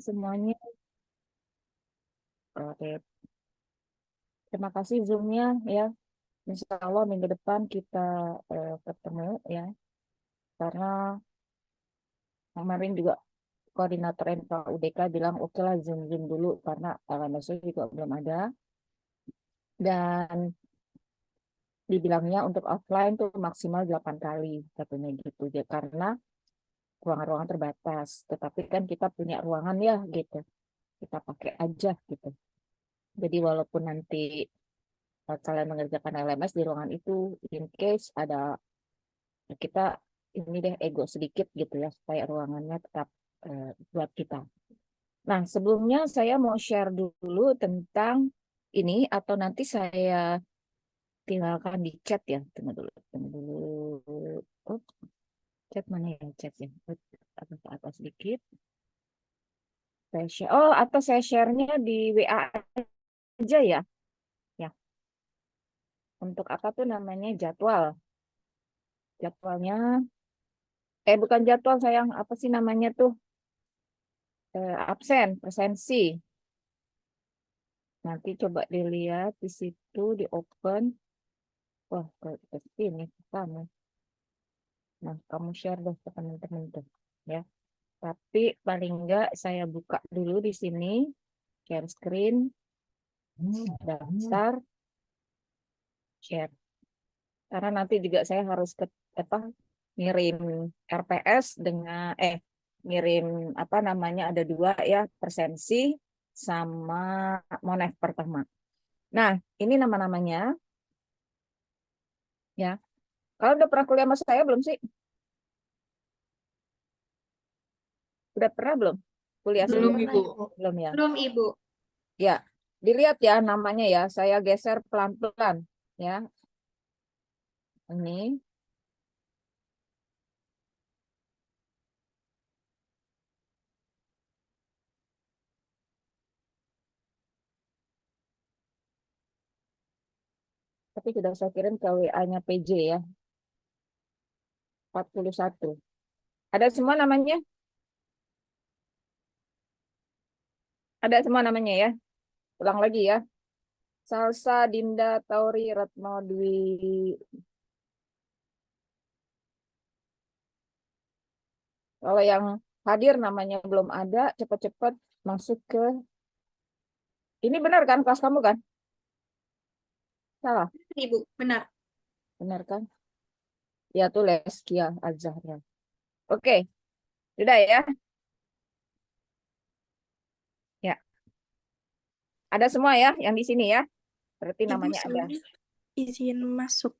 semuanya. Oke, terima kasih Zoom-nya ya. Insya Allah minggu depan kita ketemu ya. Karena kemarin juga koordinator NKUDK bilang oke lah Zoom dulu karena LMS juga belum ada. Dan dibilangnya untuk offline tuh maksimal 8 kali katanya gitu. Ya, karena ruangan-ruangan terbatas. Tetapi kan kita punya ruangan ya gitu. Kita pakai aja gitu. Jadi walaupun nanti kalian mengerjakan LMS di ruangan itu, in case ada kita ini deh ego sedikit gitu ya supaya ruangannya tetap buat kita. Nah, sebelumnya saya mau share dulu tentang ini atau nanti saya tinggalkan di chat ya. Tunggu dulu, tunggu dulu. Oh, chat mana ya chat ya? Oh, ke atas sedikit. Saya share. Oh, atau saya share-nya di WA aja ya. Ya, untuk apa tuh namanya jadwal. Jadwalnya, bukan jadwal sayang, apa sih namanya tuh? Absen, presensi. Nanti coba dilihat di situ, di open. Wah, ke sini kamu. Nah, kamu share deh ke teman-teman tuh, ya. Tapi paling enggak saya buka dulu di sini, share screen, daftar, share. Karena nanti juga saya harus ke apa ngirim RPS dengan ngirim apa namanya ada dua ya presensi sama Monef pertama. Nah, ini nama-namanya ya. Kalau udah pernah kuliah sama saya belum sih? Udah pernah belum? Kuliah Belum sini? pernah, Belum, Ibu. Ibu. Belum ya? Belum, Ibu. Ya, dilihat ya namanya ya. Saya geser pelan-pelan ya. Ini. Tapi sudah saya kirim ke WA-nya PJ ya. 41. Ada semua namanya? Ada semua namanya ya. Ulang lagi ya. Salsa, Dinda, Tauri, Retno, Dwi. Kalau yang hadir namanya belum ada, cepat-cepat masuk ke. Ini benar kan kelas kamu kan? Salah, Ibu, benar. benar kan? Ya tuh Leskia Azhar. Oke, sudah ya. Ya, ada semua ya yang di sini ya. Berarti Ibu namanya ada. sebelumnya izin masuk.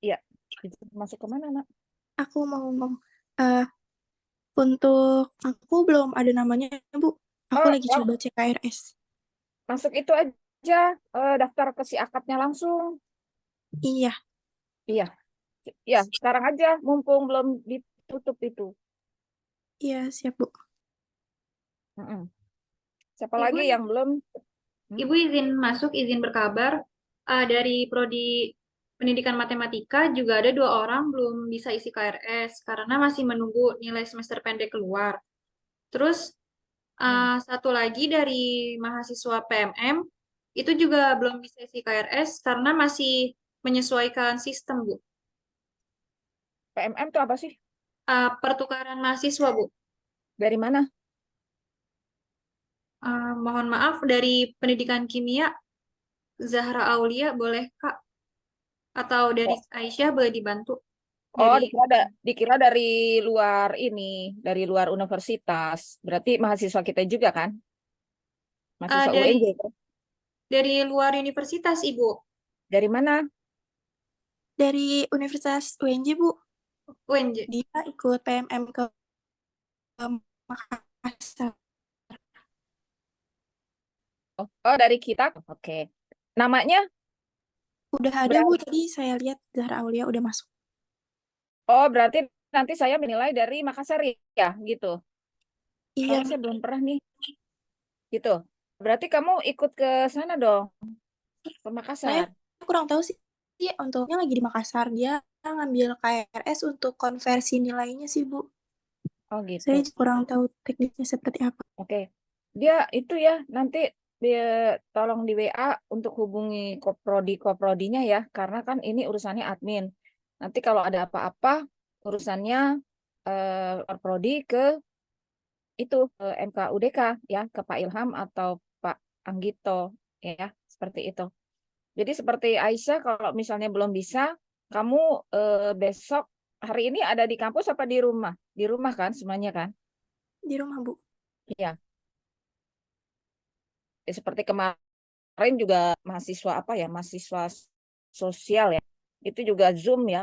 Iya. Masuk ke mana, Nak? Aku mau ngomong, eh untuk aku belum ada namanya, Bu. Aku Oh, lagi oh, coba CKRS. masuk itu aja. Daftar ke si akadnya langsung. Iya, Iya, iya. Sekarang aja, mumpung belum ditutup itu. iya siap, Bu. Mm-mm. Siapa Ibu, lagi yang belum? Hmm? Ibu izin masuk, izin berkabar. Dari Prodi Pendidikan Matematika juga ada 2 orang belum bisa isi KRS karena masih menunggu nilai semester pendek keluar. Terus Hmm. satu lagi dari mahasiswa PMM itu juga belum bisa isi KRS karena masih menyesuaikan sistem, Bu. PMM itu apa sih? Pertukaran mahasiswa, Bu. Dari mana? Mohon maaf, dari pendidikan kimia, Zahra Aulia, boleh, Kak? Atau dari Oh, Aisyah, boleh dibantu? oh, Dari dikira dari luar ini, dari luar universitas. Berarti mahasiswa kita juga kan? eh, Mahasiswa dari UNJ kan? dari luar universitas, Ibu. Dari mana? Dari Universitas UNJ, Bu. UNJ. Dia ikut PMM ke Makassar. Oh, oh, dari kita. Oke. Namanya Udah ada, Bu. berarti. Tadi saya lihat Zahra Aulia udah masuk. Oh, berarti nanti saya menilai dari Makassar ya, gitu. Iya, Soalnya saya belum pernah nih, gitu. Berarti kamu ikut ke sana dong, ke saya Makassar. kurang tahu sih. Untungnya lagi di Makassar. Dia ngambil KRS untuk konversi nilainya sih, Bu. Oh gitu. Saya kurang tahu teknisnya seperti apa. Oke. Dia itu ya nanti dia tolong di WA untuk hubungi koprodinya ya, karena kan ini urusannya admin. Nanti kalau ada apa-apa urusannya koprodi ke itu ke MKUDK ya, ke Pak Ilham atau Pak Anggito ya, seperti itu. Jadi seperti Aisyah kalau misalnya belum bisa, kamu besok hari ini ada di kampus apa di rumah? Di rumah kan semuanya kan? Di rumah, Bu. Iya. Seperti kemarin juga mahasiswa apa ya, mahasiswa sosial ya, itu juga Zoom ya,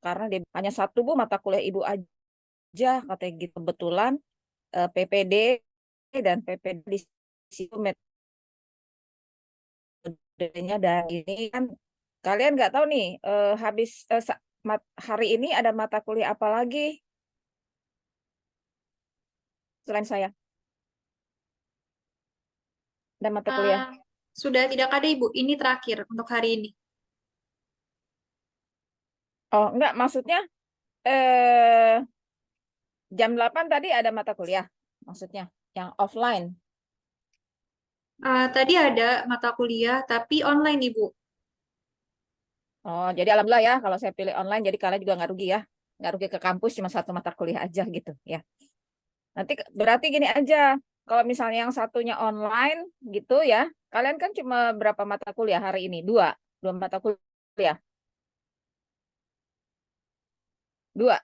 karena dia hanya satu Bu mata kuliah ibu aja katanya gitu. Kebetulan PPD dan PPD di situ metodenya, dan ini kan kalian nggak tahu nih habis hari ini ada mata kuliah apa lagi selain saya, dan mata kuliah. Eh, sudah tidak ada, Ibu. Ini terakhir untuk hari ini. Oh enggak, maksudnya eh jam 8 tadi ada mata kuliah, maksudnya yang offline. Tadi ada mata kuliah, tapi online, Ibu. Oh, jadi alhamdulillah ya kalau saya pilih online, jadi kalian juga nggak rugi ya. Nggak rugi ke kampus, cuma satu mata kuliah aja gitu ya. Nanti berarti gini aja, kalau misalnya yang satunya online gitu ya, kalian kan cuma berapa mata kuliah hari ini? Dua mata kuliah. Dua.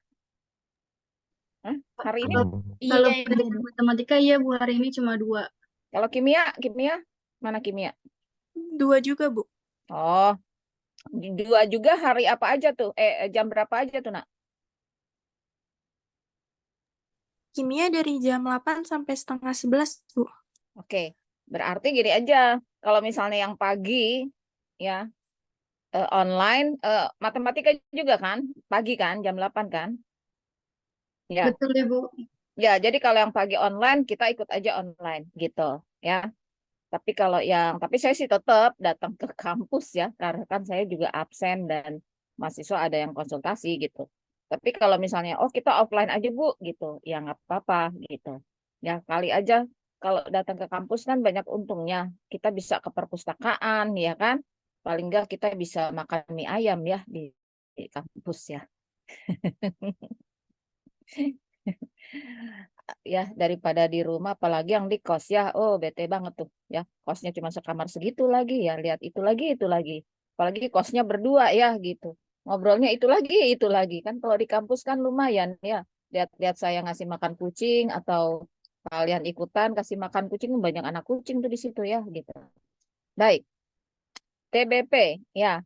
Hah? Hari ini Kalau Iya, kalau Ibu. pendidikan matematika, iya, Bu. Hari ini cuma 2. kalau kimia, kimia mana kimia? 2 juga, Bu. Oh, dua juga hari apa aja tuh? Jam berapa aja tuh, Nak? Kimia dari jam 8 sampai setengah 11, Bu. Oke, berarti gini aja. Kalau misalnya yang pagi ya online, matematika juga kan, pagi kan, jam 8 kan? Ya, Betul, Ibu. ya. Jadi kalau yang pagi online, kita ikut aja online gitu, ya. Tapi saya sih tetap datang ke kampus ya, karena kan saya juga absen dan mahasiswa ada yang konsultasi gitu. Tapi kalau misalnya, oh kita offline aja Bu, gitu, ya nggak apa-apa gitu. Ya kali aja kalau datang ke kampus kan banyak untungnya. Kita bisa ke perpustakaan, ya kan? Paling nggak kita bisa makan mie ayam ya di kampus ya. Ya daripada di rumah, apalagi yang di kos ya, oh bete banget tuh ya, kosnya cuma sekamar segitu lagi ya, lihat itu lagi apalagi kosnya berdua ya gitu, ngobrolnya itu lagi kan. Kalau di kampus kan lumayan ya, lihat-lihat saya ngasih makan kucing atau kalian ikutan kasih makan kucing, banyak anak kucing tuh di situ ya gitu. Baik, TBP ya.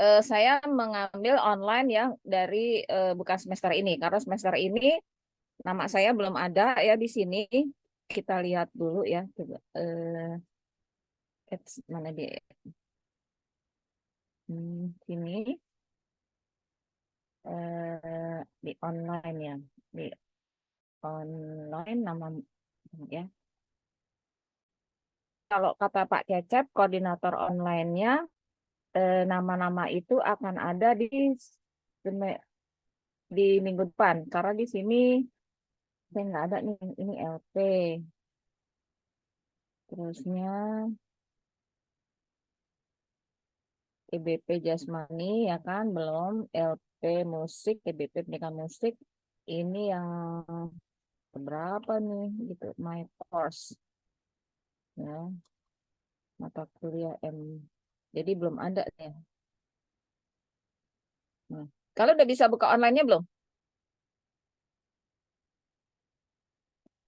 Saya mengambil online ya dari bukan semester ini, karena semester ini nama saya belum ada ya di sini. Kita lihat dulu ya. Coba mana dia? Sini di online ya. Di online nama ya. Kalau kata Pak Cecep, koordinator online-nya, nama-nama itu akan ada di minggu depan. Karena di sini saya nggak ada nih. Ini LP. Terusnya EBP Jasmani ya kan, belum. LP musik, EBP pendidikan musik. Ini yang berapa nih gitu, my course ya, mata kuliah M. Jadi belum ada ya. Nah, kalau udah bisa buka online-nya belum?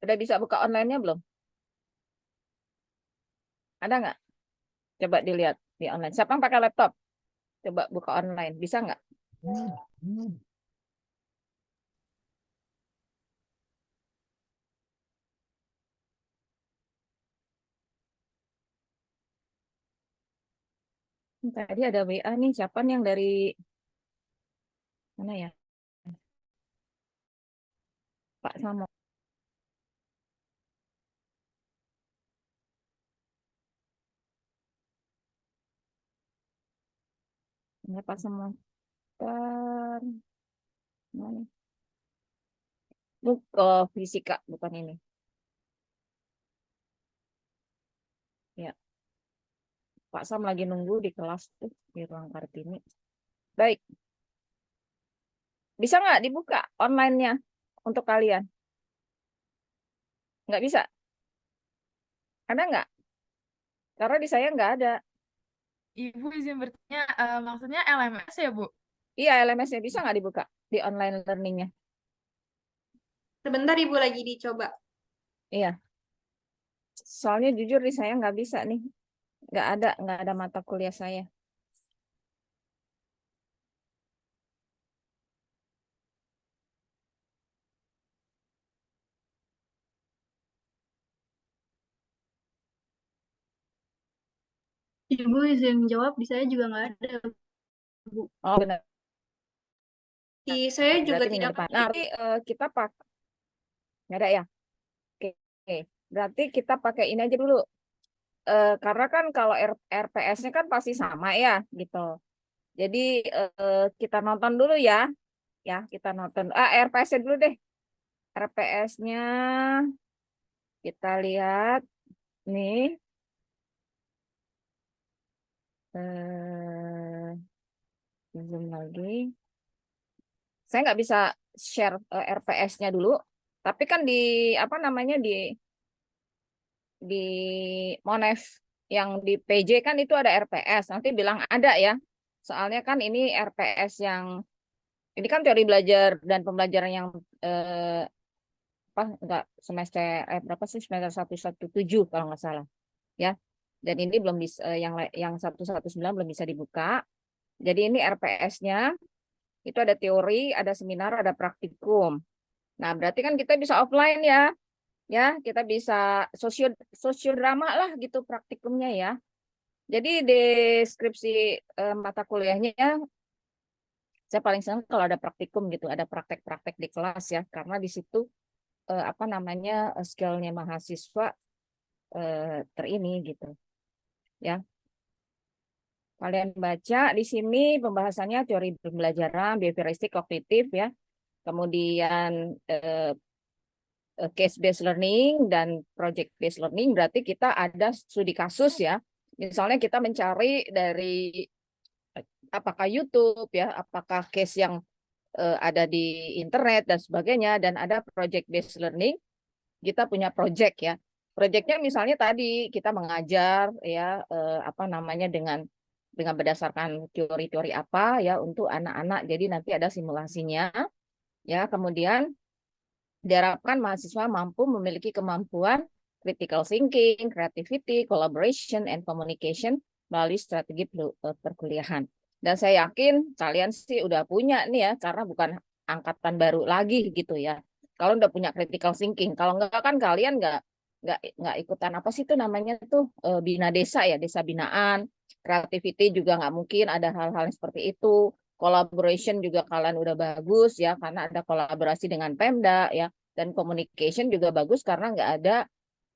Udah bisa buka online-nya belum? Ada nggak? Coba dilihat di online. Siapa yang pakai laptop? Coba buka online. Bisa nggak? Tadi ada WA nih. Siapa nih yang dari mana ya? Pak Samo. Ini Pak Samo. Mana? Fisika bukan ini. Ya, Pak Sam lagi nunggu di kelas tuh di ruang Kartini. Baik, bisa nggak dibuka online-nya untuk kalian? Nggak bisa? Ada nggak? Karena di saya nggak ada. Ibu izin bertanya, maksudnya LMS ya, Bu? Iya, LMS-nya bisa nggak dibuka di online learning-nya? Sebentar Ibu lagi dicoba. Iya. Soalnya jujur di saya nggak bisa nih. Nggak ada mata kuliah saya. Ibu izin jawab, di saya juga nggak ada, Bu. Oh, benar. Di saya juga Berarti minggu tidak depan. ada. Nah, nanti kita pakai. Nggak ada ya? Oke. Oke. Berarti kita pakai ini aja dulu. Karena kan kalau RPS-nya kan pasti sama ya, gitu. Jadi kita nonton dulu ya. Ya, kita nonton. RPS-nya dulu deh. RPS-nya kita lihat nih. Zoom lagi. Saya nggak bisa share RPS-nya dulu, tapi kan di apa namanya di Monev yang di PJ kan itu ada RPS. Nanti bilang ada ya. Soalnya kan ini RPS yang ini kan teori belajar dan pembelajaran yang apa enggak semester berapa sih semester 117 kalau nggak salah ya. Dan ini belum bisa yang 119 belum bisa dibuka. Jadi ini RPS-nya itu ada teori, ada seminar, ada praktikum. Nah, berarti kan kita bisa offline ya. Ya, kita bisa sosiodrama lah gitu praktikumnya ya. Jadi deskripsi mata kuliahnya saya paling senang kalau ada praktikum gitu, ada praktek-praktek di kelas ya, karena di situ apa namanya skill-nya mahasiswa terini gitu. Ya. Kalian baca di sini pembahasannya teori pembelajaran, behavioristik, kognitif ya. Kemudian case based learning dan project based learning berarti kita ada studi kasus ya. Misalnya kita mencari dari apakah YouTube ya, apakah case yang ada di internet dan sebagainya, dan ada project based learning. Kita punya project ya. Projectnya misalnya tadi kita mengajar ya apa namanya dengan berdasarkan teori-teori apa ya untuk anak-anak. Jadi nanti ada simulasinya ya. Kemudian diharapkan mahasiswa mampu memiliki kemampuan critical thinking, creativity, collaboration, and communication melalui strategi perkuliahan. Dan saya yakin kalian sih udah punya nih ya, karena bukan angkatan baru lagi gitu ya. Kalau udah punya critical thinking, kalau enggak kan kalian nggak ikutan apa sih itu namanya tuh bina desa ya, desa binaan. Creativity juga nggak mungkin ada hal-hal seperti itu. Collaboration juga kalian udah bagus ya, karena ada kolaborasi dengan Pemda ya, dan communication juga bagus karena nggak ada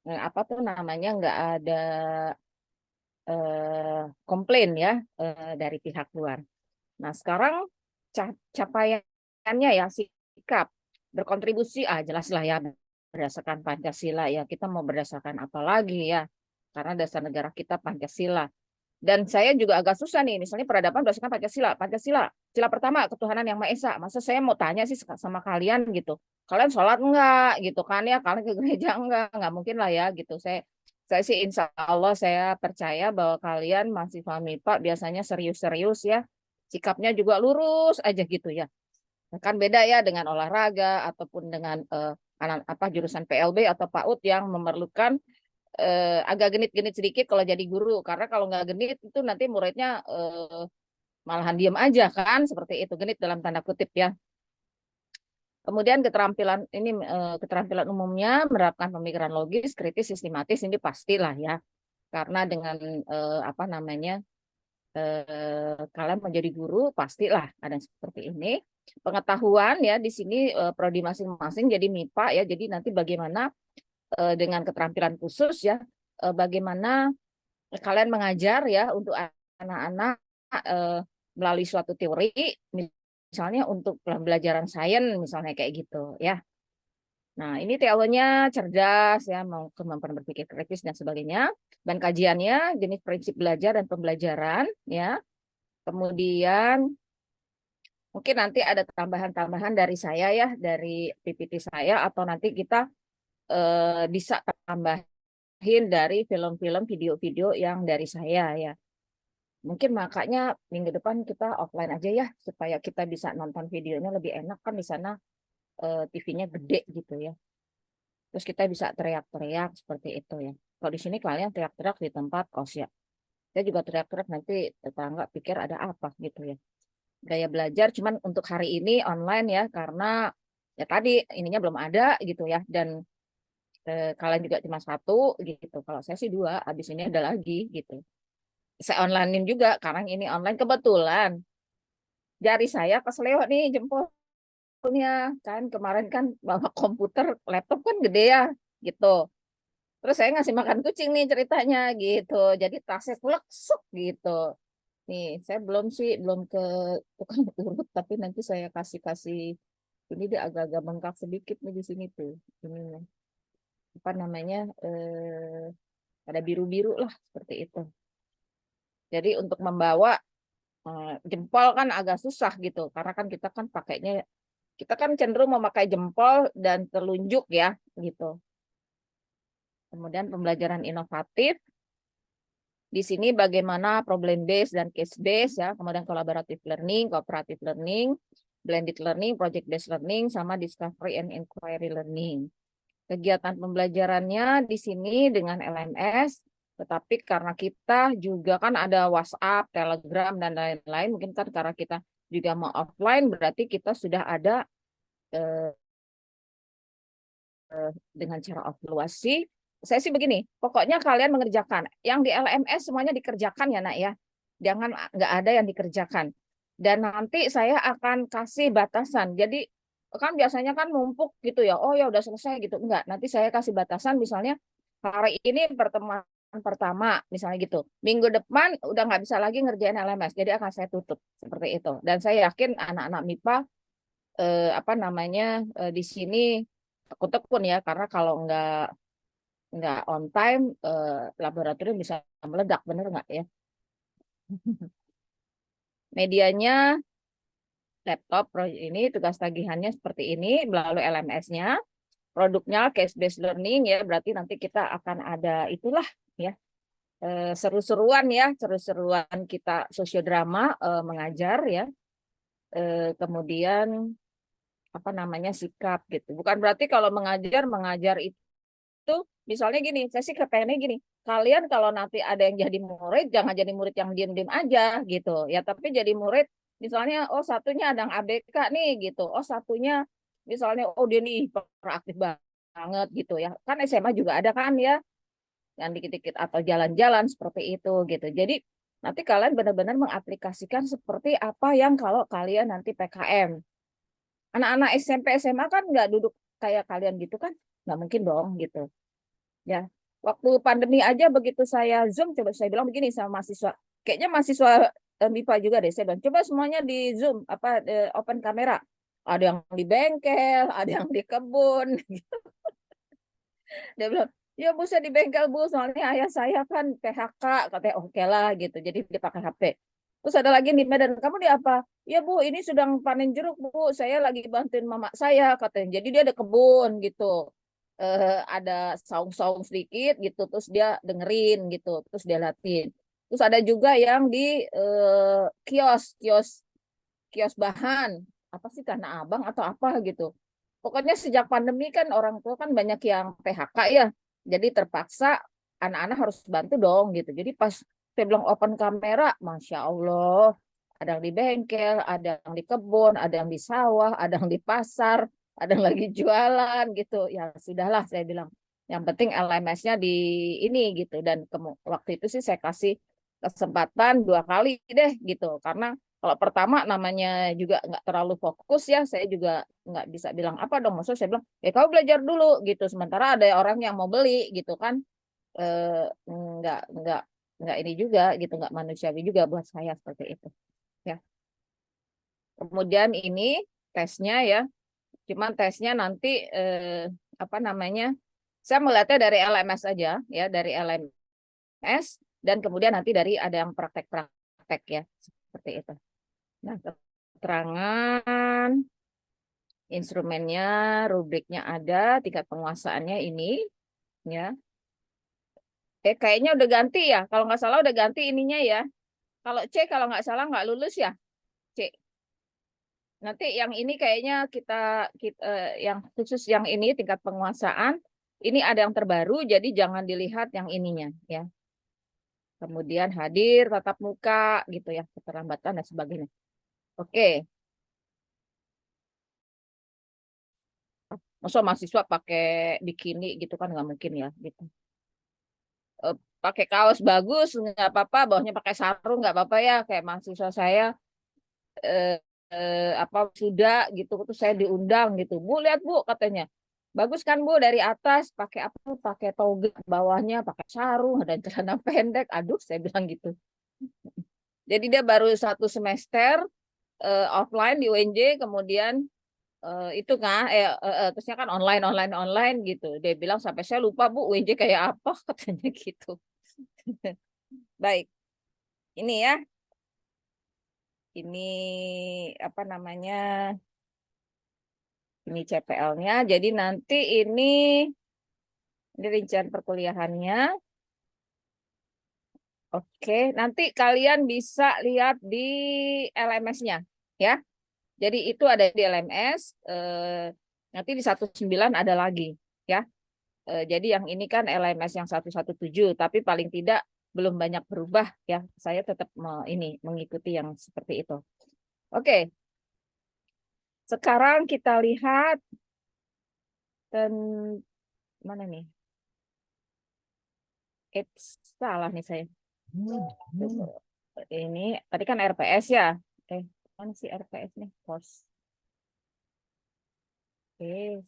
apa tuh namanya nggak ada komplain ya dari pihak luar. Nah sekarang capaiannya ya sikap berkontribusi jelas lah ya berdasarkan Pancasila ya, kita mau berdasarkan apa lagi ya, karena dasar negara kita Pancasila. Dan saya juga agak susah nih, misalnya peradaban berdasarkan Pancasila. Sila pertama ketuhanan yang Maha Esa. Masa saya mau tanya sih sama kalian gitu. Kalian sholat enggak gitu kan ya? Kalian ke gereja enggak mungkin lah ya gitu. Saya sih insya Allah saya percaya bahwa kalian masih MIPA biasanya serius-serius ya. Sikapnya juga lurus aja gitu ya. Kan beda ya dengan olahraga ataupun dengan jurusan PLB atau PAUD yang memerlukan agak genit-genit sedikit kalau jadi guru, karena kalau nggak genit itu nanti muridnya malahan diam aja kan, seperti itu, genit dalam tanda kutip ya. Kemudian keterampilan umumnya menerapkan pemikiran logis, kritis, sistematis ini pastilah ya, karena dengan apa namanya kalian menjadi guru pastilah ada yang seperti ini. Pengetahuan ya di sini prodi masing-masing jadi MIPA ya, jadi nanti bagaimana dengan keterampilan khusus ya, bagaimana kalian mengajar ya untuk anak-anak melalui suatu teori, misalnya untuk pembelajaran sains misalnya kayak gitu ya. Nah, ini TO-nya cerdas ya, mau kemampuan berpikir kritis dan sebagainya. Dan kajiannya jenis prinsip belajar dan pembelajaran ya. Kemudian mungkin nanti ada tambahan-tambahan dari saya ya, dari PPT saya, atau nanti kita bisa tambahin dari film-film, video-video yang dari saya ya. Mungkin makanya minggu depan kita offline aja ya, supaya kita bisa nonton videonya lebih enak kan di sana TV-nya gede gitu ya. Terus kita bisa teriak-teriak seperti itu ya. Kalau di sini kalian teriak-teriak di tempat kos ya. Saya juga teriak-teriak nanti tetangga pikir ada apa gitu ya. Gaya belajar cuman untuk hari ini online ya, karena ya tadi ininya belum ada gitu ya. Dan kalian juga cuma satu gitu. Kalau saya sih dua, habis ini ada lagi gitu. Saya onlinein juga karena ini online kebetulan. Jari saya kesleo nih jempolnya kan, kemarin kan bawa komputer, laptop kan gede ya gitu. Terus saya ngasih makan kucing nih ceritanya gitu. Jadi tasnya kulek gitu. Nih, saya belum ke tukang urut, tapi nanti saya kasih ini dia agak-agak bengkak sedikit nih di sini tuh. Ini apa namanya? Ada biru-biru lah seperti itu. Jadi untuk membawa jempol kan agak susah gitu, karena kan kita kan cenderung memakai jempol dan telunjuk ya gitu. Kemudian pembelajaran inovatif. Di sini bagaimana problem based dan case based ya, kemudian collaborative learning, cooperative learning, blended learning, project based learning, sama discovery and inquiry learning. Kegiatan pembelajarannya di sini dengan LMS, tetapi karena kita juga kan ada WhatsApp, Telegram, dan lain-lain, mungkin kan karena kita juga mau offline, berarti kita sudah ada dengan cara evaluasi. Saya sih begini, pokoknya kalian mengerjakan. Yang di LMS semuanya dikerjakan ya nak ya. Jangan nggak ada yang dikerjakan. Dan nanti saya akan kasih batasan. Jadi kan biasanya kan numpuk gitu ya. Oh ya udah selesai gitu. Enggak, nanti saya kasih batasan misalnya hari ini pertemuan pertama misalnya gitu. Minggu depan udah nggak bisa lagi ngerjain LMS. Jadi akan saya tutup seperti itu. Dan saya yakin anak-anak MIPA apa namanya di sini aku tekun ya, karena kalau nggak on time laboratorium bisa meledak, bener nggak ya? Medianya laptop ini, tugas tagihannya seperti ini melalui LMS-nya, produknya case based learning ya, berarti nanti kita akan ada itulah ya seru-seruan ya, seru-seruan kita sosiodrama mengajar ya, kemudian apa namanya sikap gitu. Bukan berarti kalau mengajar itu misalnya gini, saya sih kepengennya gini, kalian kalau nanti ada yang jadi murid, jangan jadi murid yang diem-diem aja gitu ya, tapi jadi murid misalnya, oh satunya ada yang ABK nih gitu, oh satunya misalnya, oh dia nih proaktif banget gitu ya, kan SMA juga ada kan ya, yang dikit-dikit atau jalan-jalan seperti itu gitu. Jadi nanti kalian benar-benar mengaplikasikan seperti apa yang kalau kalian nanti PKM. Anak-anak SMP SMA kan nggak duduk kayak kalian gitu kan, nggak mungkin dong gitu ya. Waktu pandemi aja begitu saya Zoom, coba saya bilang begini sama mahasiswa, kayaknya mahasiswa MIPA juga deh, saya bilang coba semuanya di Zoom apa open kamera, ada yang di bengkel, ada yang di kebun. Dia bilang, ya bu saya di bengkel bu, soalnya ayah saya kan PHK, katanya oke lah gitu, jadi dia pakai HP. Terus ada lagi di Medan, kamu di apa? Ya bu, ini sedang panen jeruk bu, saya lagi bantuin mama saya, katanya. Jadi dia ada kebun gitu, ada saung-saung sedikit gitu, terus dia dengerin gitu, terus dia latin. Terus ada juga yang di kios, kios, kios bahan, apa sih Tanah Abang atau apa gitu. Pokoknya sejak pandemi kan orang tua kan banyak yang PHK ya, jadi terpaksa anak-anak harus bantu dong gitu. Jadi pas saya bilang open kamera, masya Allah, ada yang di bengkel, ada yang di kebun, ada yang di sawah, ada yang di pasar, ada yang lagi jualan gitu. Ya sudahlah saya bilang, yang penting LMS-nya di ini gitu. Dan waktu itu sih saya kasih kesempatan 2 kali deh gitu, karena kalau pertama namanya juga nggak terlalu fokus ya, saya juga nggak bisa bilang apa dong. Maksudnya saya bilang, kamu belajar dulu gitu. Sementara ada orang yang mau beli gitu kan, nggak ini juga gitu, nggak manusiawi juga buat saya seperti itu. Ya. Kemudian ini tesnya ya, cuman tesnya nanti apa namanya? Saya melihatnya dari LMS aja ya, dari LMS dan kemudian nanti dari ada yang praktek-praktek ya, seperti itu. Nah, keterangan instrumennya, rubriknya ada, tingkat penguasaannya ini ya. Kayaknya udah ganti ya. Kalau nggak salah udah ganti ininya ya. Kalau C kalau nggak salah nggak lulus ya. C. Nanti yang ini kayaknya kita yang khusus yang ini tingkat penguasaan ini ada yang terbaru jadi jangan dilihat yang ininya ya. Kemudian hadir tatap muka gitu ya, keterlambatan dan sebagainya. Oke. Masa mahasiswa pakai bikini gitu kan nggak mungkin ya gitu. Pakai kaos bagus nggak apa-apa, bawahnya pakai sarung nggak apa-apa ya, kayak mahasiswa saya eh, apa sudah gitu terus saya diundang gitu. Bu lihat Bu katanya. Bagus kan Bu dari atas pakai apa? Pakai toga, bawahnya pakai sarung dan celana pendek. Aduh, saya bilang gitu. Jadi dia baru 1 semester offline di UNJ, kemudian itu kan terusnya kan online gitu. Dia bilang sampai saya lupa Bu UNJ kayak apa katanya gitu. Baik. Ini ya. Ini apa namanya? Ini CPL-nya. Jadi nanti ini rincian perkuliahannya. Oke, nanti kalian bisa lihat di LMS-nya ya. Jadi itu ada di LMS, nanti di 19 ada lagi ya. Jadi yang ini kan LMS yang 117, tapi paling tidak belum banyak berubah ya. Saya tetap mengikuti yang seperti itu. Oke. Sekarang kita lihat mana nih? Salah nih saya. Ini tadi kan RPS ya. Mana sih RPS nih? Pos.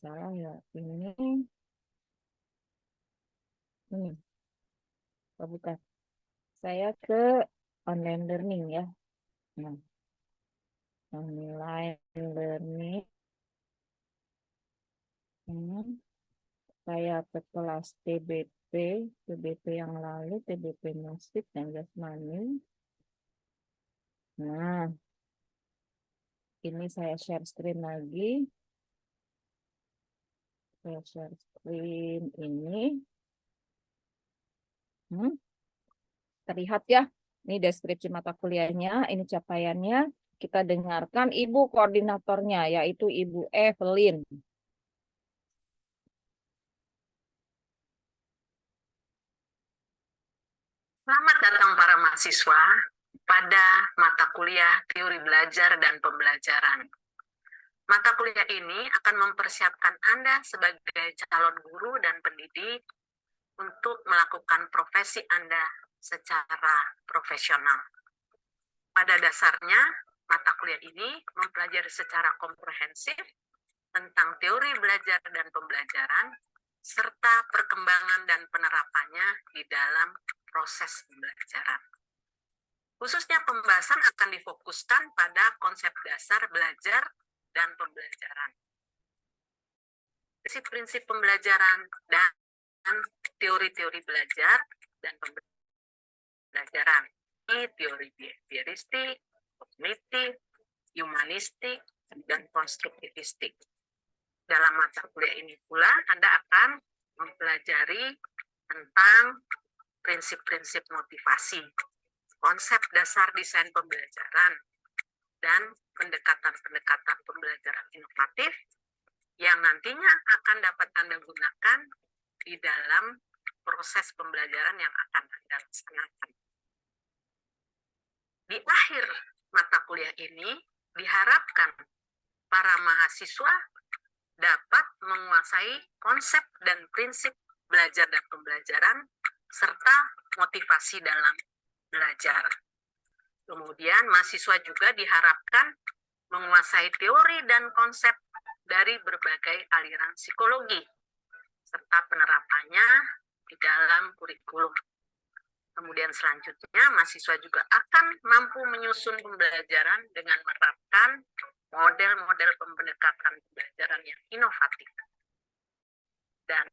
Salah ya. Ini. Oh, bukan. Saya ke online learning ya. Nah, online learning. Saya ke kelas TBP yang lalu, TBP musik dan jasmani. Nah, ini saya share screen lagi. Saya share screen ini. Terlihat ya, ini deskripsi mata kuliahnya, ini capaiannya. Kita dengarkan Ibu koordinatornya, yaitu Ibu Evelyn. Selamat datang para mahasiswa pada mata kuliah teori belajar dan pembelajaran. Mata kuliah ini akan mempersiapkan Anda sebagai calon guru dan pendidik untuk melakukan profesi Anda secara profesional. Pada dasarnya, mata kuliah ini mempelajari secara komprehensif tentang teori belajar dan pembelajaran, serta perkembangan dan penerapannya di dalam proses pembelajaran. Khususnya pembahasan akan difokuskan pada konsep dasar belajar dan pembelajaran, prinsip-prinsip pembelajaran, dan teori-teori belajar dan pembelajaran. Teori behavioristik, kognitif, humanistik, dan konstruktivistik. Dalam mata kuliah ini pula Anda akan mempelajari tentang prinsip-prinsip motivasi, konsep dasar desain pembelajaran, dan pendekatan-pendekatan pembelajaran inovatif yang nantinya akan dapat Anda gunakan di dalam proses pembelajaran yang akan Anda laksanakan. Di akhir mata kuliah ini diharapkan para mahasiswa dapat menguasai konsep dan prinsip belajar dan pembelajaran serta motivasi dalam belajar. Kemudian mahasiswa juga diharapkan menguasai teori dan konsep dari berbagai aliran psikologi serta penerapannya di dalam kurikulum. Kemudian selanjutnya mahasiswa juga akan mampu menyusun pembelajaran dengan menerapkan model-model pendekatan pembelajaran yang inovatif. Dan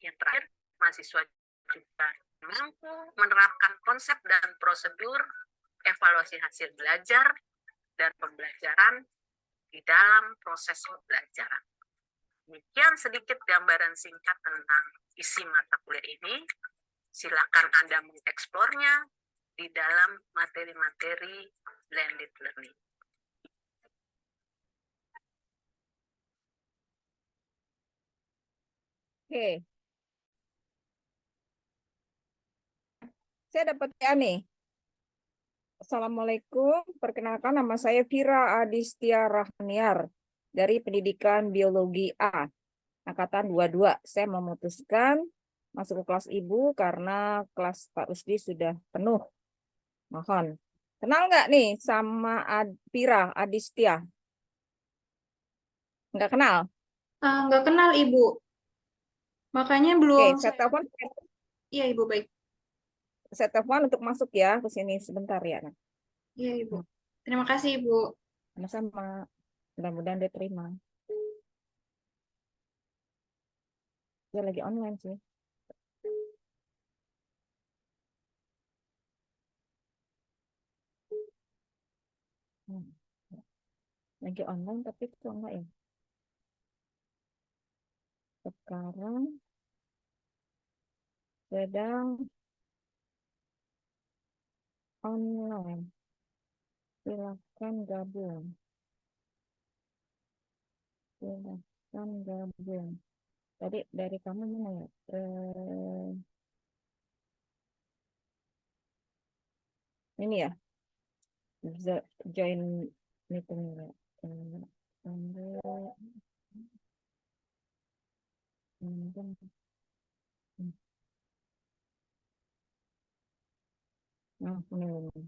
yang terakhir, mahasiswa juga mampu menerapkan konsep dan prosedur evaluasi hasil belajar dan pembelajaran di dalam proses pembelajaran. Demikian sedikit gambaran singkat tentang isi mata kuliah ini. Silakan Anda mengeksplornya di dalam materi-materi blended learning. Oke, saya dapat ya nih. Assalamualaikum, perkenalkan nama saya Vira Adistia Rahniar dari Pendidikan Biologi A, Angkatan 22. Saya memutuskan masuk ke kelas Ibu karena kelas Pak Rusdi sudah penuh. Mohon. Kenal nggak nih sama Vira Adistia? Nggak kenal? Nggak kenal Ibu. Makanya Oke, belum saya telepon, Iya Ibu, baik. saya telepon untuk masuk ya ke sini sebentar ya. Nah, Iya Ibu. Terima kasih Ibu. sama-sama. Mudah-mudahan dia terima. Dia lagi online sih. Lagi online tapi kok enggak ya? Sekarang sedang online. Silakan gabung. Silakan gabung. Tadi dari kamu mana ya? Ini ya. Join meeting ya. Nah, ini.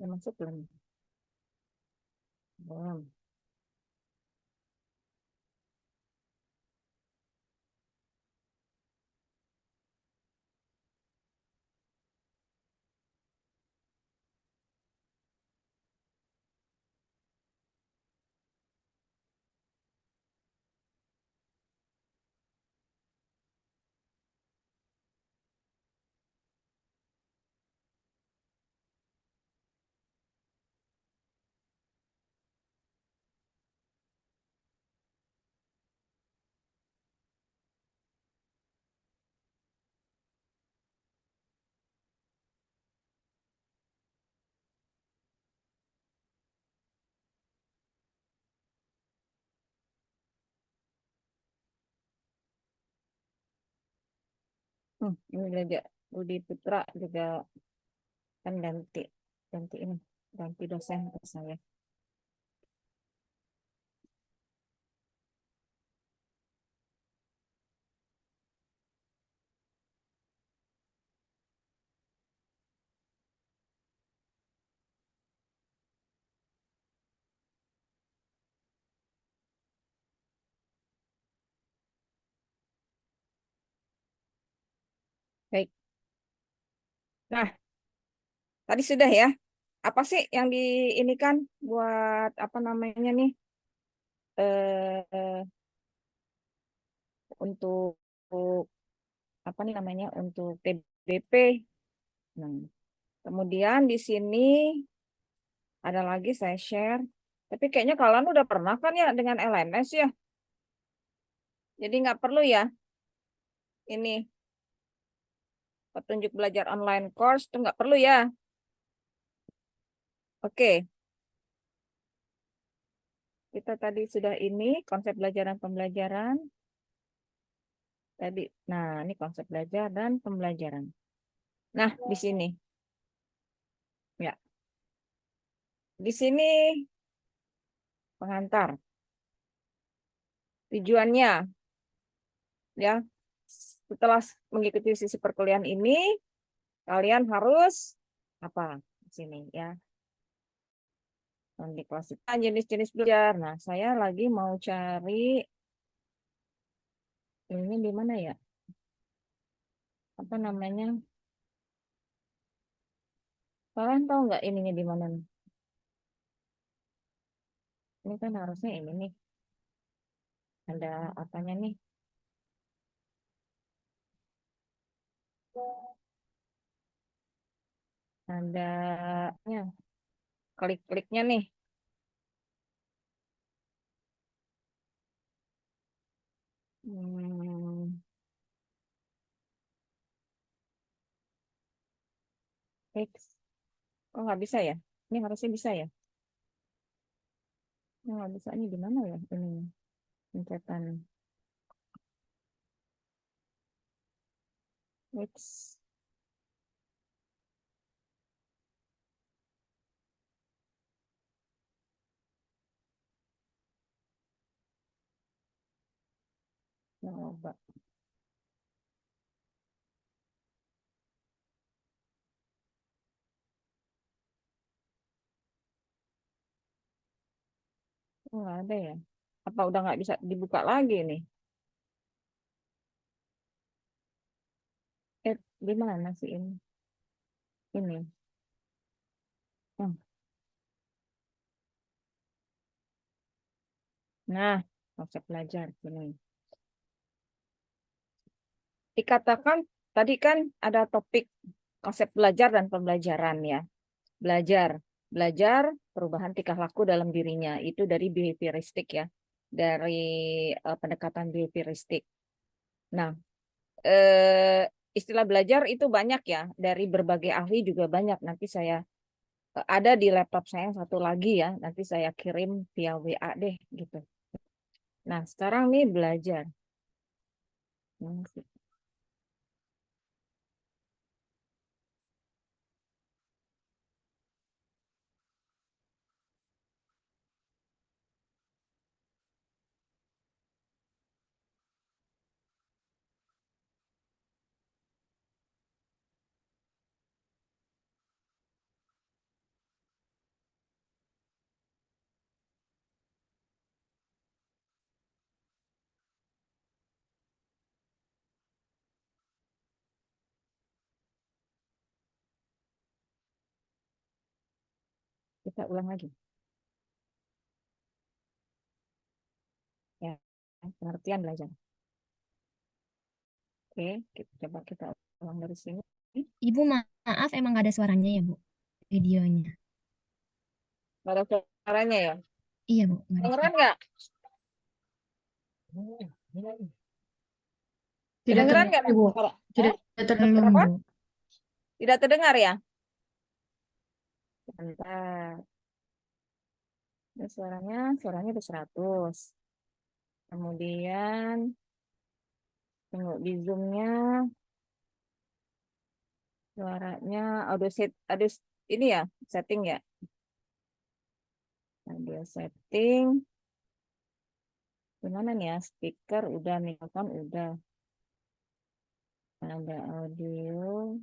Ya masuk belum? Belum. Ini aja Budi Putra juga kan ganti ini, ganti dosen ke saya. Baik. Nah, tadi sudah ya. Apa sih yang di ini kan buat apa namanya nih? Eh, untuk apa nih namanya? Untuk TBP. Nah, kemudian di sini ada lagi saya share. Tapi kayaknya kalian udah pernah kan ya dengan LMS ya. Jadi nggak perlu ya. Ini petunjuk belajar online course itu nggak perlu ya. Oke. Kita tadi sudah ini konsep belajar dan pembelajaran. Tadi, nah ini konsep belajar dan pembelajaran. Nah, di sini. Ya. Di sini pengantar. Tujuannya ya setelah mengikuti sisi perkuliahan ini, kalian harus apa? Di sini ya. Mendeklarasikan jenis-jenis belajar. Nah, saya lagi mau cari ini di mana ya? Apa namanya? Kalian tahu nggak ininya di mana nih? Ini kan harusnya ini nih. Ada apanya nih? Ada ya, klik-kliknya nih. Hmm, X. Oh, nggak bisa ya? Ini harusnya bisa ya? Oh, nggak bisa. Ini di mana ya? Ini pencetan X. Coba. Oh, nggak ada ya? Apa udah nggak bisa dibuka lagi nih? Di mana sih ini? Ini. Hmm. Nah, konsep belajar ini. Dikatakan tadi kan ada topik konsep belajar dan pembelajaran ya. Belajar perubahan tingkah laku dalam dirinya itu dari behavioristik ya, dari pendekatan behavioristik. Nah, istilah belajar itu banyak ya, dari berbagai ahli juga banyak. Nanti saya ada di laptop saya yang satu lagi ya, nanti saya kirim via WA deh gitu. Nah, sekarang nih belajar. Kita ulang lagi. Ya, pengertian belajar. Oke, coba kita ulang dari sini. Ibu maaf emang gak ada suaranya ya Bu, videonya. Nggak ada suaranya ya? Iya Bu, nggak ada Kedengeran suara. nggak? Tidak Kedengeran nggak? terdengar, Bu. Suara? Tidak Belum Apa? Bu. Tidak terdengar ya? Bentar. Ini suaranya udah 100. Kemudian tunggu di zoom-nya suaranya audio ini ya, setting ya. Audio setting. Gimana nih ya? Speaker udah, mikrofon udah. Ada audio.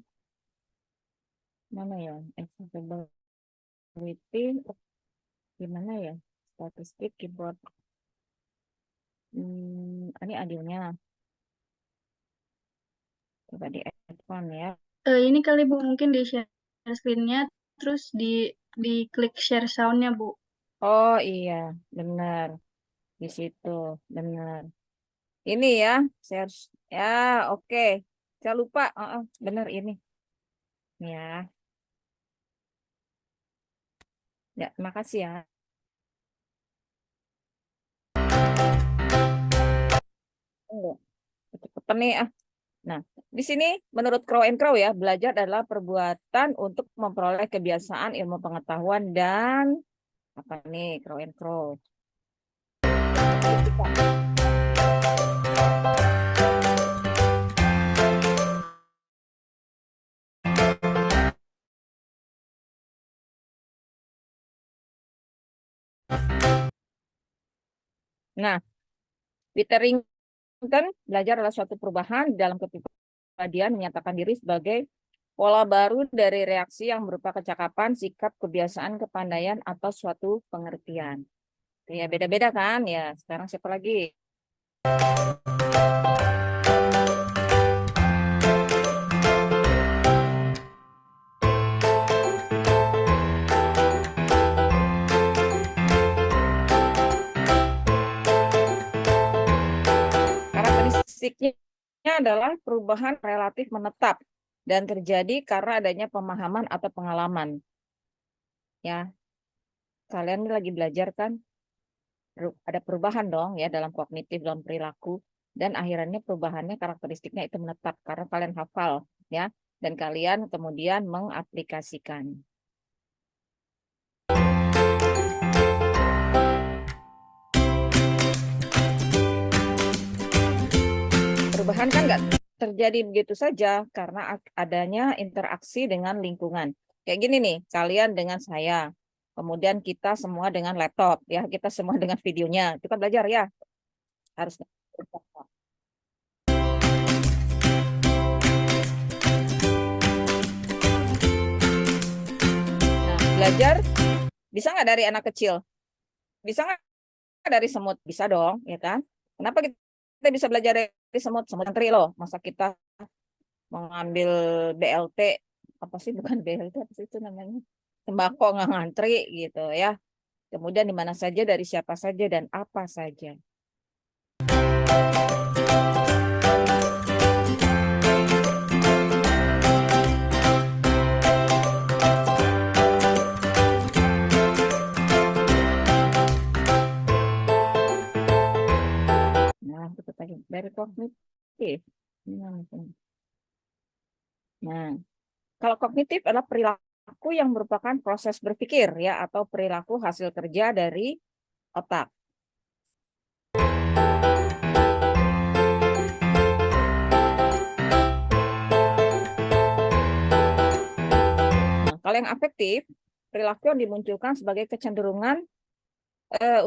Mana ya? Accessibility. Gimana ya? Statistik keyboard. Ini audionya. Coba di headphone ya. Ini kali Bu, mungkin di share screen-nya, terus di klik share sound-nya Bu. Oh iya, benar. Di situ, benar. Ini ya, share. Ya, oke. Saya lupa. Benar ini. Ya, ya, terima kasih ya. Enggak, cepetan nih ah. Nah, di sini menurut Crow and Crow ya, belajar adalah perbuatan untuk memperoleh kebiasaan, ilmu pengetahuan dan apa nih Crow and Crow. Nah, Peter kan belajar adalah suatu perubahan dalam kepribadian menyatakan diri sebagai pola baru dari reaksi yang berupa kecakapan, sikap, kebiasaan, kepandaian, atau suatu pengertian. Ya, beda-beda kan? Ya, sekarang siapa lagi? Karakteristiknya adalah perubahan relatif menetap dan terjadi karena adanya pemahaman atau pengalaman. Ya, kalian ini lagi belajar kan? Ada perubahan dong ya dalam kognitif, dalam perilaku, dan akhirnya perubahannya karakteristiknya itu menetap karena kalian hafal ya, dan kalian kemudian mengaplikasikan. Perubahan kan nggak terjadi begitu saja karena adanya interaksi dengan lingkungan. Kayak gini nih, kalian dengan saya, kemudian kita semua dengan laptop, ya, kita semua dengan videonya. Kita belajar ya, harus. Nah, belajar bisa nggak dari anak kecil? Bisa nggak dari semut? Bisa dong, ya kan? Kenapa kita bisa belajar dari semut? Semut ngantri loh. Masa kita mengambil BLT, apa sih, bukan BLT, apa sih itu namanya? Sembako nggak ngantri gitu ya. Kemudian di mana saja, dari siapa saja, dan apa saja. Nah, itu tadi dari kognitif. Nah, kalau kognitif adalah perilaku yang merupakan proses berpikir ya, atau perilaku hasil kerja dari otak. Nah, kalau yang afektif, perilaku yang dimunculkan sebagai kecenderungan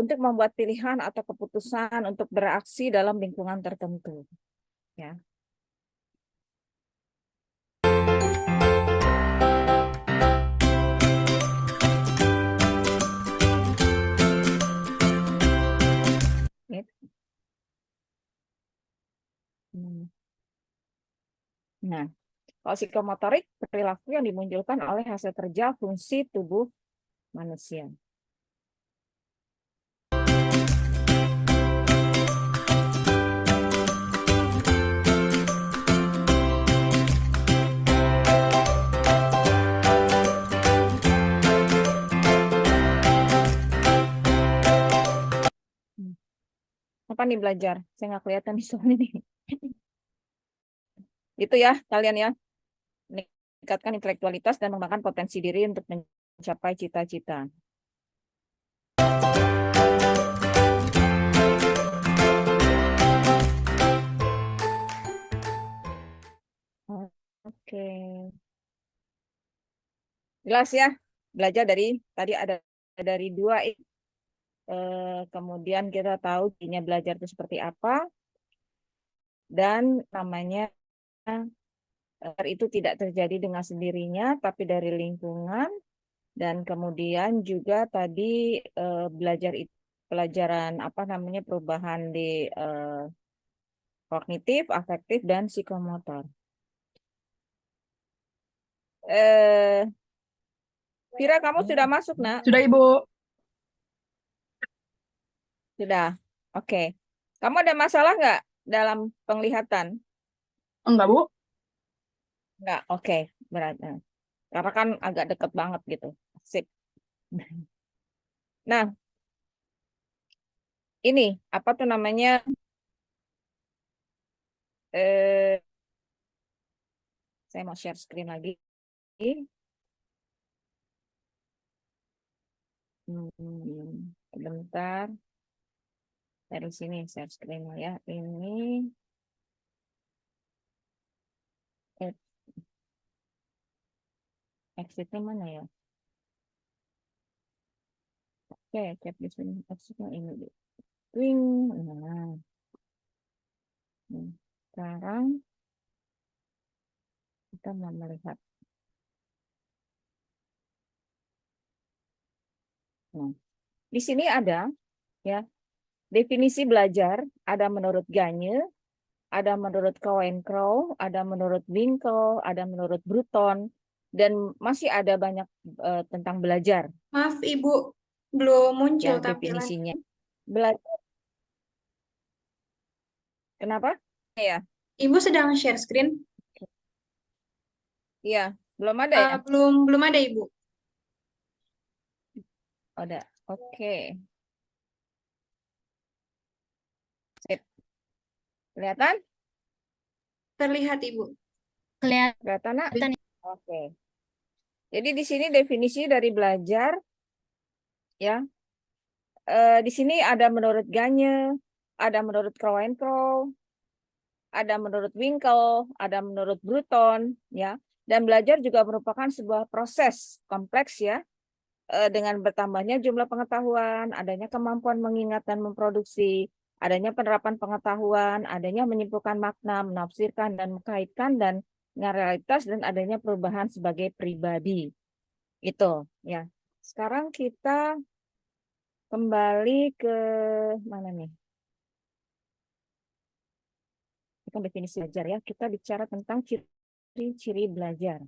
untuk membuat pilihan atau keputusan untuk beraksi dalam lingkungan tertentu. Ya. Nah, kalau psikomotorik, perilaku yang dimunculkan oleh hasil kerja fungsi tubuh manusia. Apa nih belajar? Saya nggak kelihatan di soalnya nih. Itu ya kalian ya. Meningkatkan intelektualitas dan mengembangkan potensi diri untuk mencapai cita-cita. Oke. Jelas ya. Belajar dari tadi ada dari 2 kemudian kita tahu jadinya belajar itu seperti apa, dan namanya itu tidak terjadi dengan sendirinya tapi dari lingkungan, dan kemudian juga tadi belajar itu pelajaran apa namanya perubahan di kognitif, afektif, dan psikomotor. Vira, kamu sudah masuk, nak? Sudah, Ibu. Sudah. Oke. Kamu ada masalah nggak dalam penglihatan? Enggak, Bu. Nggak. Oke. Berarti. Karena kan agak deket banget gitu. Sip. Nah, ini apa tuh namanya? Saya mau share screen lagi. Sebentar. Dari sini share screen ya. Ini exitnya mana ya? Oke, chat di sini. Exitnya ini. Nah. Sekarang kita mau melihat. Nah, di sini ada ya definisi belajar, ada menurut Gagne, ada menurut Cowen-Crowe, ada menurut Winkel, ada menurut Bruton, dan masih ada banyak tentang belajar Maaf, Ibu, belum muncul ya tampilan. definisinya. Belajar. Kenapa? Ya, Ibu sedang share screen? iya, belum ada ya? Belum ada, Ibu. Ada. Oke. Sip. Kelihatan? Terlihat, Ibu. Kelihatan, Nak? Kelihatan. Oke. Jadi di sini definisi dari belajar ya. Di sini ada menurut Gagne, ada menurut Cowen-Crowe, ada menurut Winkel, ada menurut Bruton ya. Dan belajar juga merupakan sebuah proses kompleks ya, dengan bertambahnya jumlah pengetahuan, adanya kemampuan mengingat dan memproduksi, adanya penerapan pengetahuan, adanya menyimpulkan makna, menafsirkan dan mengkaitkan dan dengan realitas, dan adanya perubahan sebagai pribadi. Itu ya. Sekarang kita kembali ke mana nih? Kita definisi belajar ya. Kita bicara tentang ciri-ciri belajar.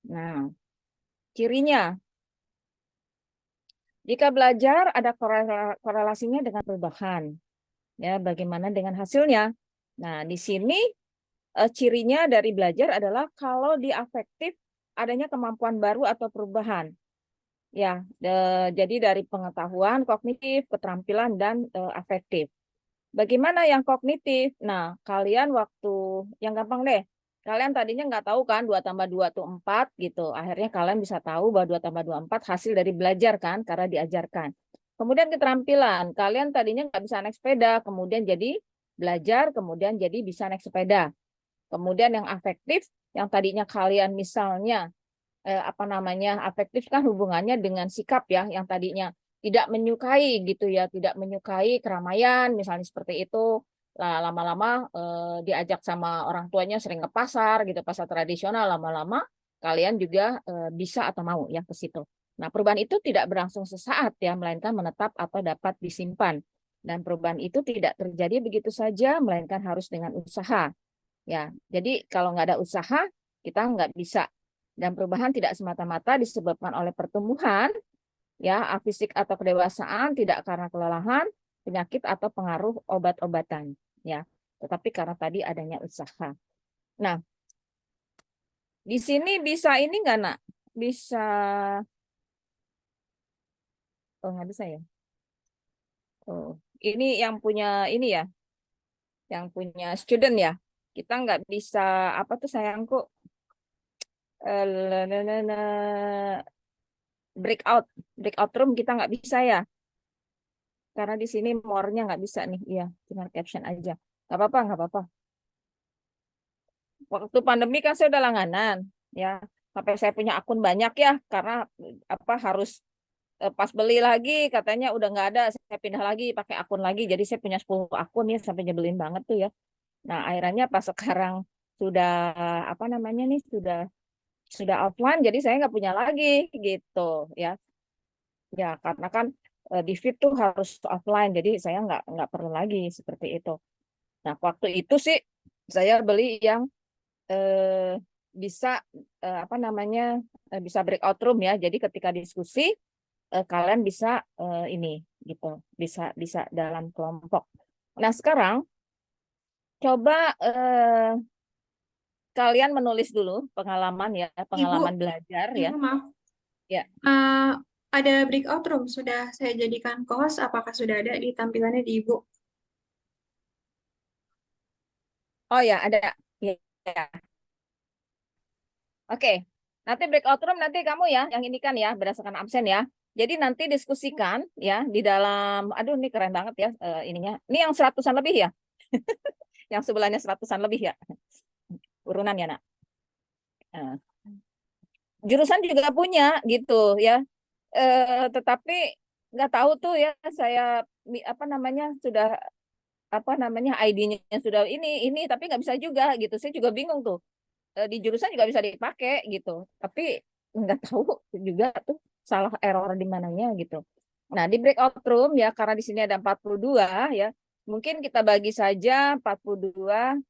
Nah, cirinya. Jika belajar ada korelasinya dengan perubahan. Ya, bagaimana dengan hasilnya? Nah, di sini cirinya dari belajar adalah kalau di afektif adanya kemampuan baru atau perubahan. Ya, jadi dari pengetahuan, kognitif, keterampilan, dan afektif. Bagaimana yang kognitif? Nah, kalian waktu yang gampang deh. Kalian tadinya nggak tahu kan 2 tambah 2 itu 4 gitu. Akhirnya kalian bisa tahu bahwa 2 tambah 2 4 hasil dari belajar kan karena diajarkan. Kemudian keterampilan. Kalian tadinya nggak bisa naik sepeda, kemudian jadi belajar, kemudian jadi bisa naik sepeda. Kemudian yang afektif, yang tadinya kalian misalnya afektif kan hubungannya dengan sikap ya, yang tadinya tidak menyukai gitu ya, tidak menyukai keramaian misalnya seperti itu. Lama-lama diajak sama orang tuanya sering ke pasar gitu, pasar tradisional, lama-lama kalian juga bisa atau mau ya ke situ. Nah, perubahan itu tidak berlangsung sesaat ya, melainkan menetap atau dapat disimpan. Dan perubahan itu tidak terjadi begitu saja, melainkan harus dengan usaha. Ya, jadi kalau nggak ada usaha, kita nggak bisa. Dan perubahan tidak semata-mata disebabkan oleh pertumbuhan, ya, fisik atau kedewasaan, tidak karena kelelahan, penyakit atau pengaruh obat-obatan, ya. Tetapi karena tadi adanya usaha. Nah, di sini bisa ini nggak, Nak? Bisa, oh nggak bisa ya? Oh, ini yang punya ini ya, yang punya student ya. Kita nggak bisa apa tuh sayangku? breakout room kita nggak bisa ya, karena di sini more-nya nggak bisa nih. Iya, cuma caption aja, nggak apa-apa. Waktu pandemi kan saya udah langganan ya, sampai saya punya akun banyak ya, karena apa harus pas beli lagi katanya udah nggak ada, saya pindah lagi pakai akun lagi, jadi saya punya 10 akun ya, sampai nyebelin banget tuh ya. Nah, akhirnya pas sekarang sudah apa namanya nih, sudah offline, jadi saya nggak punya lagi gitu ya. Ya, karena kan di feed tuh harus offline, jadi saya nggak perlu lagi seperti itu. Nah, waktu itu sih saya beli yang bisa apa namanya bisa breakout room ya. Jadi ketika diskusi kalian bisa ini gitu, bisa dalam kelompok. Nah, sekarang coba kalian menulis dulu pengalaman ya, pengalaman belajar ya. Ibu, maaf. Ya. Ada breakout room, sudah saya jadikan co-host, apakah sudah ada di tampilannya di Ibu? Oh ya, ada. Ya. Oke, nanti breakout room nanti kamu ya yang ini kan ya berdasarkan absen ya. Jadi nanti diskusikan ya di dalam, aduh ini keren banget ya ininya. Ini yang 100-an lebih ya. Yang sebelahnya 100-an lebih ya. Urunan ya, Nak. Jurusan juga punya gitu ya. Tetapi nggak tahu tuh ya, saya apa namanya sudah apa namanya ID-nya sudah ini tapi nggak bisa juga gitu. Saya juga bingung tuh. Di jurusan juga bisa dipakai gitu. Tapi nggak tahu juga tuh salah error di mananya gitu. Nah, di breakout room ya karena di sini ada 42 ya. Mungkin kita bagi saja 42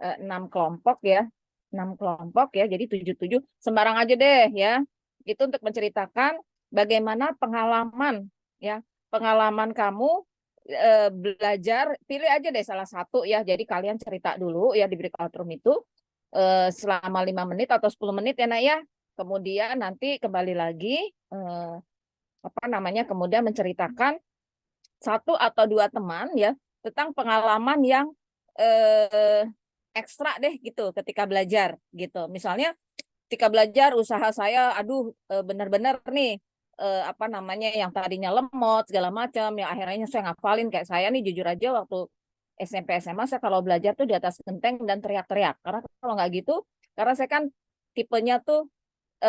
6 kelompok ya. 6 kelompok ya. Jadi 77 sembarang aja deh ya. Itu untuk menceritakan bagaimana pengalaman ya. Pengalaman kamu belajar, pilih aja deh salah satu ya. Jadi kalian cerita dulu ya di breakout room itu selama 5 menit atau 10 menit ya Nak ya. Kemudian nanti kembali lagi apa namanya kemudian menceritakan satu atau dua teman ya tentang pengalaman yang eh, ekstra deh gitu ketika belajar gitu. Misalnya ketika belajar usaha saya aduh benar-benar nih apa namanya yang tadinya lemot segala macam yang akhirnya saya ngafalin kayak saya nih jujur aja waktu SMP SMA saya kalau belajar tuh di atas genteng dan teriak-teriak karena kalau nggak gitu karena saya kan tipenya tuh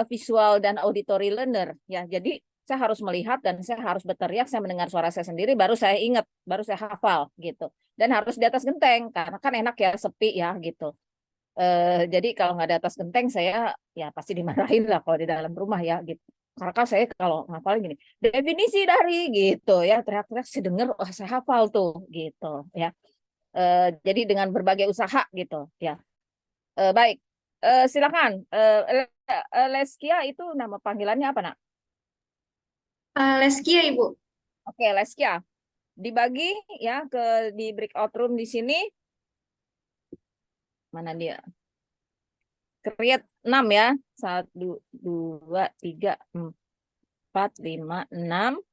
visual dan auditory learner ya jadi saya harus melihat dan saya harus berteriak saya mendengar suara saya sendiri baru saya ingat baru saya hafal gitu dan harus di atas genteng karena kan enak ya sepi ya gitu. Jadi kalau nggak ada atas genteng saya ya pasti dimarahin lah kalau di dalam rumah ya gitu. Karena kan saya kalau ngapal gini definisi dari gitu ya teriak-teriak saya dengar wah saya hafal tuh gitu ya. Jadi dengan berbagai usaha gitu ya. Baik, silakan. Leskia itu nama panggilannya apa nak? Leskia, Ibu. Oke, Leskia. Dibagi ya ke di breakout room di sini. Mana dia? Create 6 ya. 1, 2, 3, 4, 5, 6.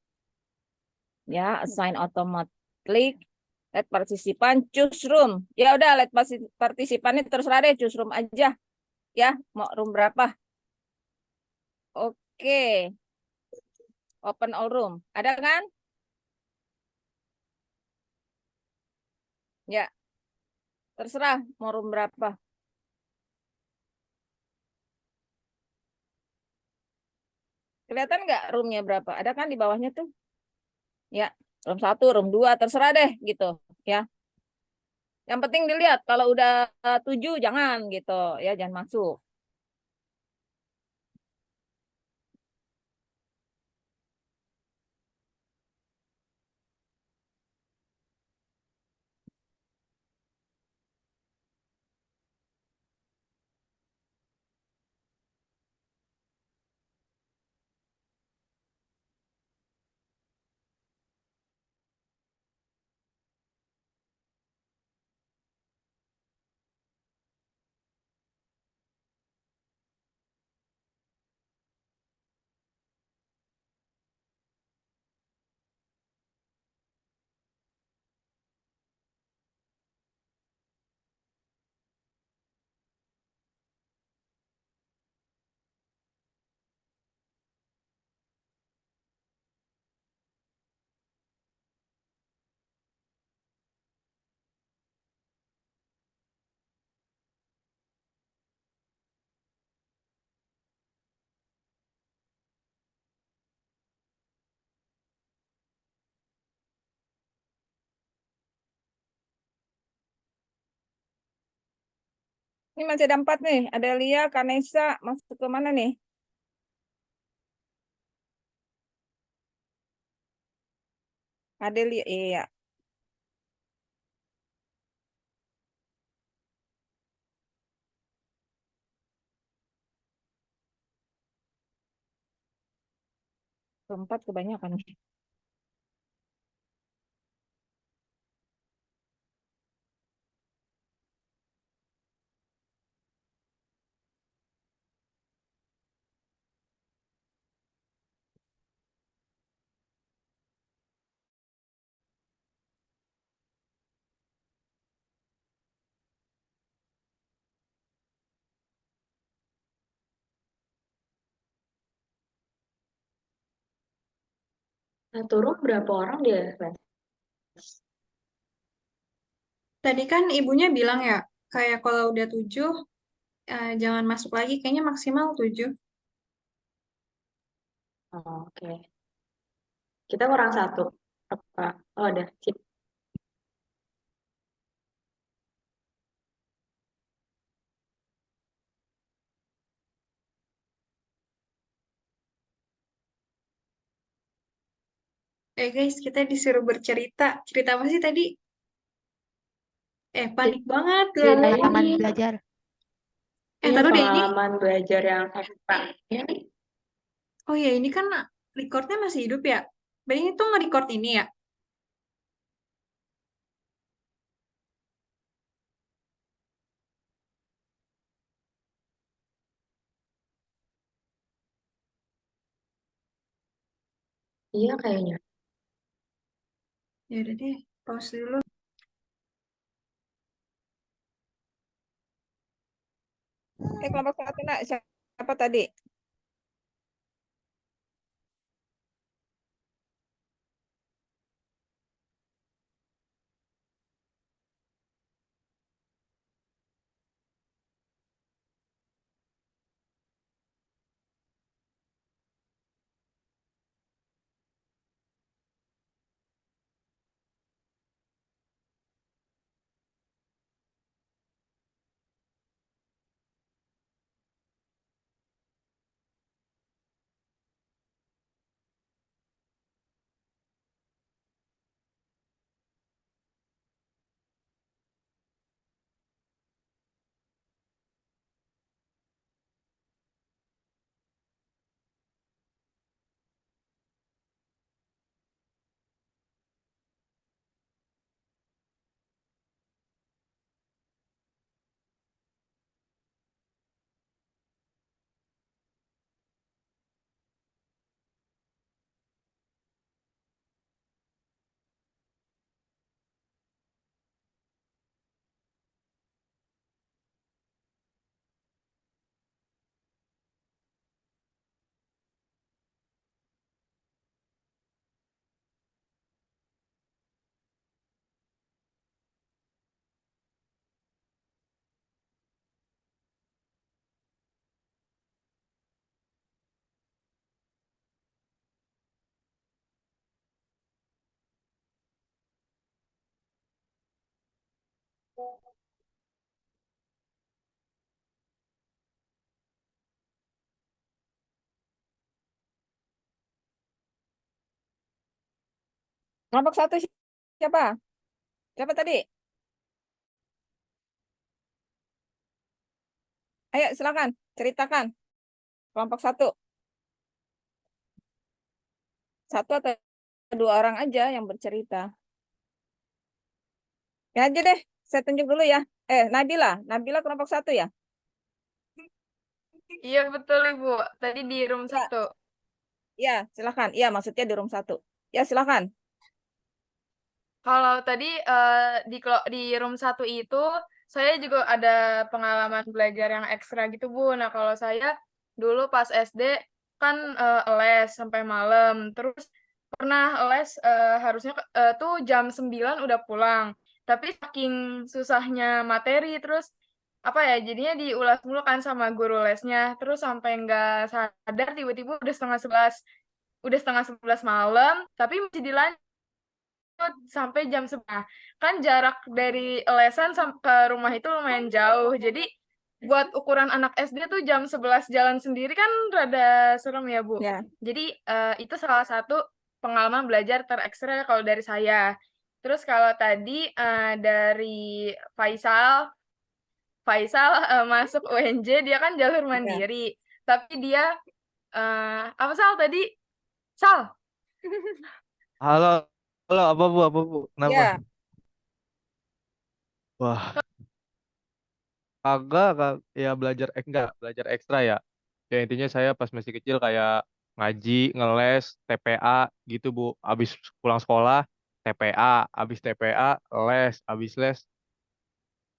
Ya, assign automatic. Let partisipan choose room. Ya udah, let partisipannya terserah deh, choose room aja. Ya, mau room berapa? Oke. Open all room. Ada kan? Ya, terserah mau room berapa. Kelihatan nggak roomnya berapa? Ada kan di bawahnya tuh? Ya, room 1, room 2, terserah deh gitu. Ya, yang penting dilihat. Kalau udah 7 jangan gitu. Ya, jangan masuk. Ini masih ada 4 nih. Ada Lia, Kanesa, masuk ke mana nih? Ada Lia, iya. Keempat kebanyakan nih. Satu room berapa orang dia, Les? Tadi kan ibunya bilang ya, kayak kalau udah 7, jangan masuk lagi. Kayaknya maksimal 7. Oh, oke. Kita kurang satu. Apa? Oh, ada. Sip. Guys, kita disuruh bercerita. Cerita apa sih tadi? Panik banget. Iya, Pengalaman ini belajar. Taruh deh ini. pengalaman belajar yang ekstra. Ya, Oh ya, ini kan recordnya masih hidup ya. Berarti itu nge-record ini ya. iya kayaknya. Ya udah deh, pause dulu. Kelompok satu nak siapa tadi? Kelompok satu siapa? Siapa tadi? Ayo silakan ceritakan. Kelompok satu. Satu atau dua orang aja yang bercerita. Ya aja deh, saya tunjuk dulu ya. Nabila kelompok satu ya? Iya betul Ibu. Tadi di room Ya, 1. ya silakan. Iya maksudnya di room 1. Ya silakan. Kalau tadi di room 1 itu saya juga ada pengalaman belajar yang ekstra gitu Bu. Nah kalau saya dulu pas SD kan les sampai malam. Terus pernah les harusnya tuh jam 9 udah pulang. Tapi saking susahnya materi terus apa ya jadinya diulas mulu kan sama guru lesnya. Terus sampai nggak sadar tiba-tiba udah setengah 11 malam tapi masih dilanjut sampai jam 11. Kan jarak dari lesan ke rumah itu lumayan jauh. Jadi buat ukuran anak SD tuh jam 11 jalan sendiri kan rada serem ya, Bu. Ya. Jadi itu salah satu pengalaman belajar terekstra kalau dari saya. Terus kalau tadi dari Faisal, masuk UNJ dia kan jalur mandiri. Tapi dia apa Sal tadi? Sal. Halo, halo, apa bu? Kenapa? Ya. Wah, ya enggak, belajar ekstra ya. Ya intinya saya pas masih kecil kayak ngaji, ngeles, TPA gitu bu. Abis pulang sekolah, TPA, abis TPA, abis les,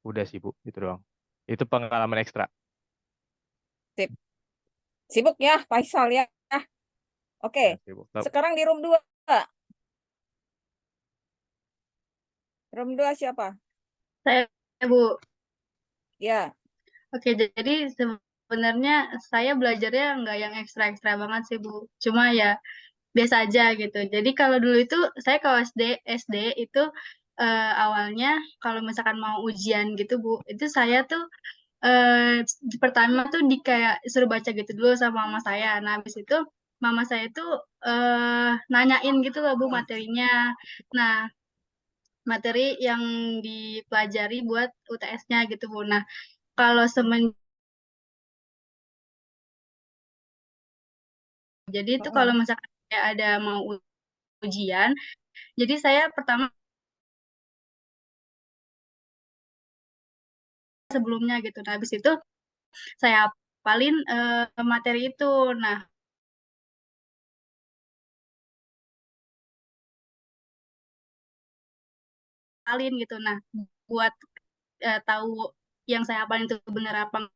udah sih bu, itu doang. Itu pengalaman ekstra. Sip. Sibuk ya, Faisal ya. Oke. Ya, sih, Bu. Sekarang di room 2. Room 2 siapa? Saya, Bu. Ya. Oke, jadi sebenarnya saya belajarnya nggak yang ekstra-ekstra banget sih, Bu. Cuma ya biasa aja gitu. Jadi kalau dulu itu saya kalau SD itu awalnya kalau misalkan mau ujian gitu, Bu, itu saya tuh pertama tuh kayak suruh baca gitu dulu sama mama saya. Nah, habis itu mama saya tuh nanyain gitu loh Bu materinya. Nah, materi yang dipelajari buat UTS-nya gitu Bu. Nah, kalau jadi itu kalau misalkan saya ada mau ujian, jadi saya pertama sebelumnya gitu. Nah, habis itu saya hafalin materi itu. Nah, hafalin gitu. Nah, buat tahu yang saya hafalin itu benar apa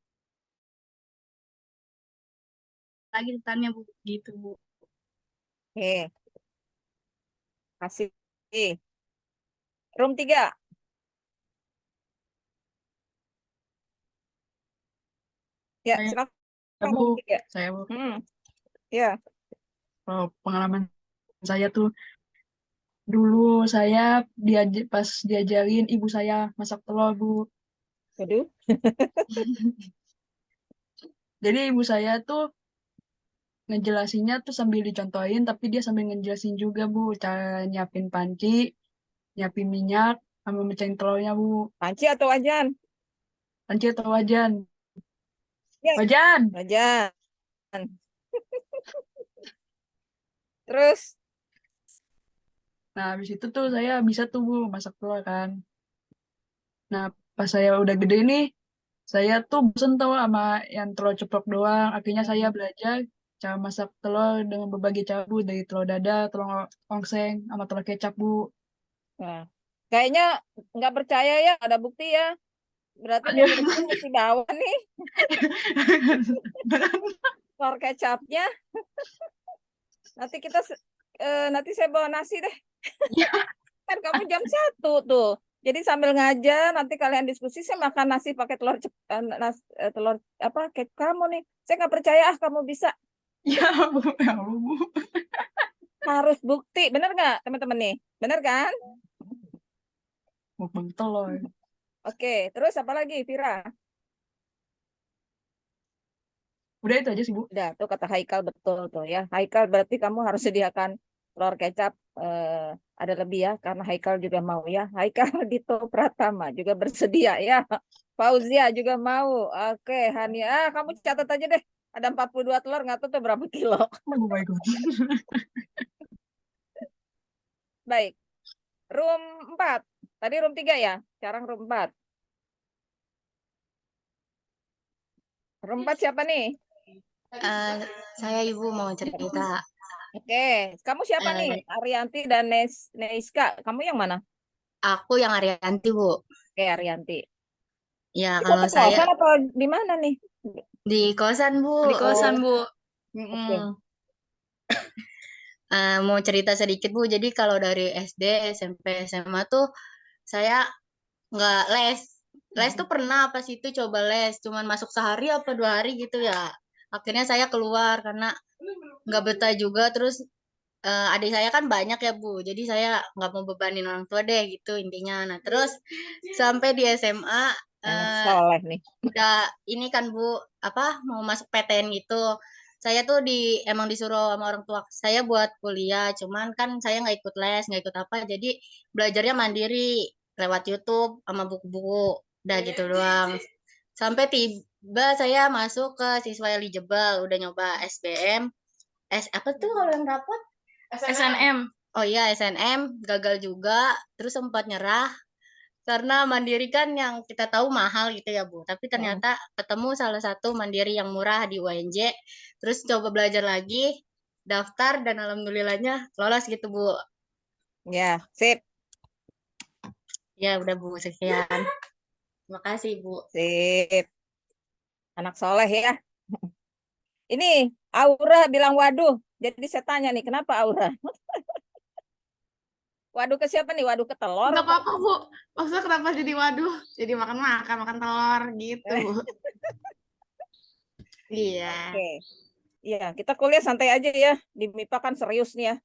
lagi tanya Bu gitu Bu. Oke, kasih. Room 3. Ya, Saya, silakan Bu, room 3. saya Bu. Ya. Kalau pengalaman saya tuh dulu saya pas diajarin ibu saya masak telur, Bu. Waduh. Jadi ibu saya tuh ngejelasinnya tuh sambil dicontohin, tapi dia sambil ngejelasin juga, Bu, cara nyiapin panci, nyiapin minyak, sama mecahin telurnya, Bu. Panci atau wajan? Panci atau wajan? Ya, Wajan! wajan. Terus, Nah, habis itu tuh saya bisa tuh, Bu, masak telur kan. Nah, pas saya udah gede nih, saya tuh bosen tau sama yang telur ceplok doang. Akhirnya saya belajar cara masak telur dengan berbagai cara, Bu. Dari telur dadar, telur ongseng, sama telur kecap, Bu. nah, kayaknya nggak percaya ya, ada bukti ya. Berarti Aduh. pemirsa mesti bawa nih telur kecapnya. Nanti nanti saya bawa nasi deh. Kan kamu jam 1 tuh. Jadi sambil ngajar, nanti kalian diskusi, saya makan nasi pakai telur apa kayak kamu nih. Saya nggak percaya kamu bisa. Ya, Bu. Ya, Bu. Harus bukti, bener nggak teman-teman nih? Bener kan? Mukbang telur. Oke, terus apa lagi, Vira? Udah itu aja sih, Bu. Udah, tuh kata Haikal betul tuh ya. Haikal berarti kamu harus sediakan telur kecap ada lebih ya, karena Haikal juga mau ya. Haikal Dito Pratama juga bersedia ya. Fauzia juga mau. Oke, Hania, kamu catat aja deh. Ada 42 telur, nggak tahu tuh berapa kilo. Oh my God. Baik. Room 4. Tadi room 3 ya? Sekarang room 4. Room 4 siapa nih? Saya Ibu mau cerita. Oke, kamu siapa nih? Arianti dan Neiska. Kamu yang mana? Aku yang Arianti, Bu. Oke, Arianti. Ya, Di kalau satu saya kosan atau di mana nih? di kosan, Bu. Di kosan, Bu. Oke. Mau cerita sedikit, Bu. Jadi kalau dari SD, SMP, SMA tuh saya nggak les. Les tuh pernah pas itu coba les, cuman masuk sehari apa 2 hari gitu ya. Akhirnya saya keluar karena nggak betah juga. Terus adik saya kan banyak ya Bu, jadi saya nggak mau bebanin orang tua deh gitu intinya. Nah terus sampai di SMA Soleh nih. udah ini kan Bu, apa mau masuk PTN gitu. Saya tuh emang disuruh sama orang tua saya buat kuliah, cuman kan saya nggak ikut les, nggak ikut apa, jadi belajarnya mandiri lewat YouTube sama buku-buku, udah gitu doang. Sampai tiba saya masuk ke siswa eligible, udah nyoba SBM, apa tuh kalau yang rapot? SNM. Oh iya, SNM gagal juga, terus sempat nyerah karena mandiri kan yang kita tahu mahal gitu ya Bu. Tapi ternyata ketemu salah satu mandiri yang murah di UNJ, terus coba belajar lagi, daftar dan alhamdulillahnya lolos gitu Bu. Ya, sip. Ya udah Bu, sekian. Terima kasih Bu. Sip. Anak soleh ya. Ini Aura bilang waduh. Jadi saya tanya nih, kenapa Aura? Waduh ke siapa nih? Waduh ke telur? Nggak apa-apa, Bu. Maksudnya kenapa jadi waduh? Jadi makan telur gitu. Iya. Oke. Iya, kita kuliah santai aja ya. Di MIPA kan serius nih ya.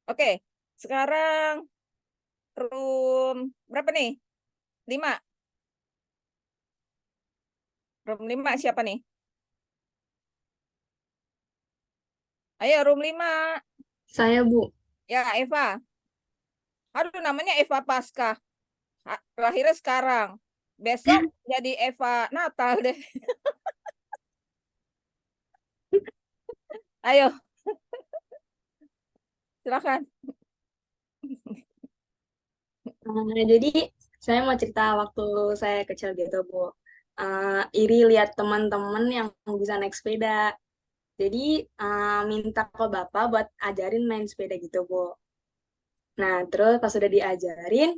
Oke, sekarang room berapa nih? 5. Room 5 siapa nih? Ayo, room 5. Saya, Bu. Ya, Eva. Aduh, namanya Eva Pasca. Lahirnya sekarang. Besok jadi Eva Natal deh. Ayo, silakan. Jadi saya mau cerita waktu saya kecil gitu, Bu. Iri lihat teman-teman yang bisa naik sepeda. Jadi minta ke Bapak buat ajarin main sepeda gitu, Bu. Nah, terus pas udah diajarin,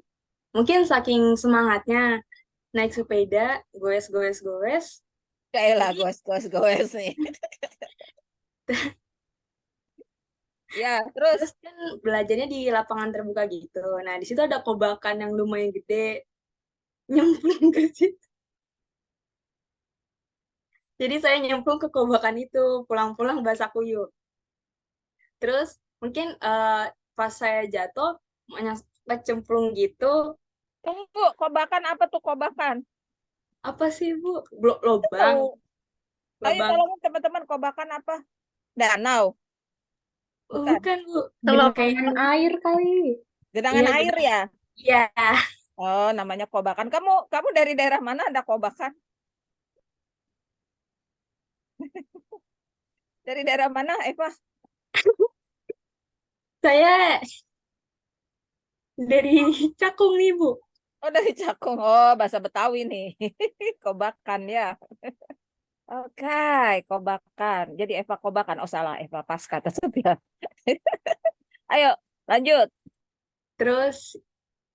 mungkin saking semangatnya naik sepeda, goes. Kayalah, Jadi goes nih. Ya, terus terus kan belajarnya di lapangan terbuka gitu. Nah, di situ ada kobakan yang lumayan gede, nyemplung ke situ. Jadi saya nyemplung ke kobakan itu, pulang-pulang basah kuyup. Terus mungkin pas saya jatuh, kecemplung gitu, tunggu, kobakan apa tuh kobakan? apa sih Bu? Lobang, Tahu. Ayo lobang. tolong teman-teman, kobakan apa? Danau. Oh, Bukan. bukan Bu, Genangan air kali. Genangan Iya, air ya? Iya, Oh, namanya kobakan. Kamu dari daerah mana ada kobakan? Dari daerah mana, Eva? saya dari Cakung nih Bu. Oh, dari Cakung. Oh, bahasa Betawi nih. Kobakan ya. Oke, kobakan. Jadi Eva kobakan. Oh, salah. Eva Pasca tetap ya. Ayo, lanjut. Terus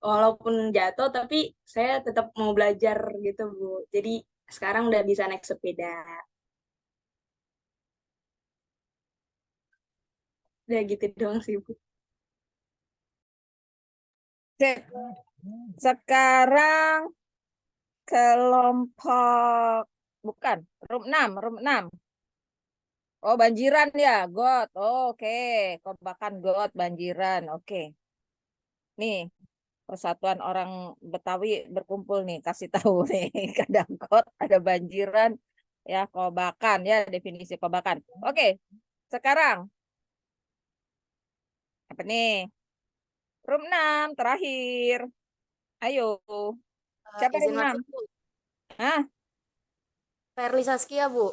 walaupun jatuh, tapi saya tetap mau belajar gitu Bu. Jadi sekarang udah bisa naik sepeda. Udah gitu doang sih Bu. Sip. Sekarang kelompok bukan room 6. Oh, banjiran ya, got. Oke, kobakan got banjiran. Oke. Nih, persatuan orang Betawi berkumpul nih, kasih tahu nih. Kadang got, ada banjiran, ya kobakan ya, definisi kobakan. Oke. Sekarang apa nih? Room 6 terakhir. Ayo. Siapa room Izin 6? masuk, Bu. Hah? Ferli Saskia, Bu.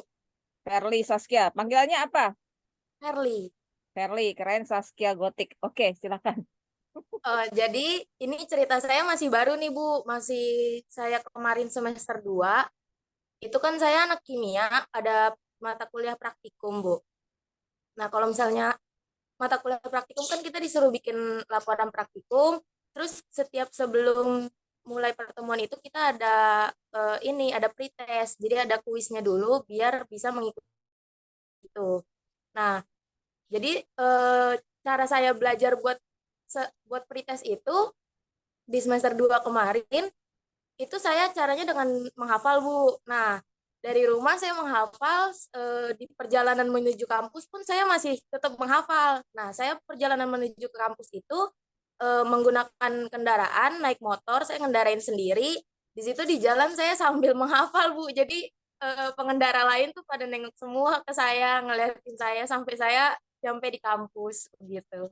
Ferli Saskia. Panggilannya apa? Ferli. Ferli, keren Saskia Gotik. Oke, silakan. Jadi ini cerita saya masih baru nih, Bu. Masih saya kemarin semester 2. Itu kan saya anak kimia, ada mata kuliah praktikum, Bu. Nah, kalau misalnya mata kuliah praktikum kan kita disuruh bikin laporan praktikum, terus setiap sebelum mulai pertemuan itu kita ada ada pretest. Jadi ada kuisnya dulu biar bisa mengikuti itu. Nah, jadi cara saya belajar buat pretest itu di semester 2 kemarin itu saya caranya dengan menghafal, Bu. Nah, dari rumah saya menghafal, di perjalanan menuju kampus pun saya masih tetap menghafal. Nah, saya perjalanan menuju ke kampus itu menggunakan kendaraan, naik motor, saya ngendarain sendiri. Di situ di jalan saya sambil menghafal, Bu. Jadi pengendara lain tuh pada nengok semua ke saya, ngeliatin saya sampai saya sampai di kampus gitu.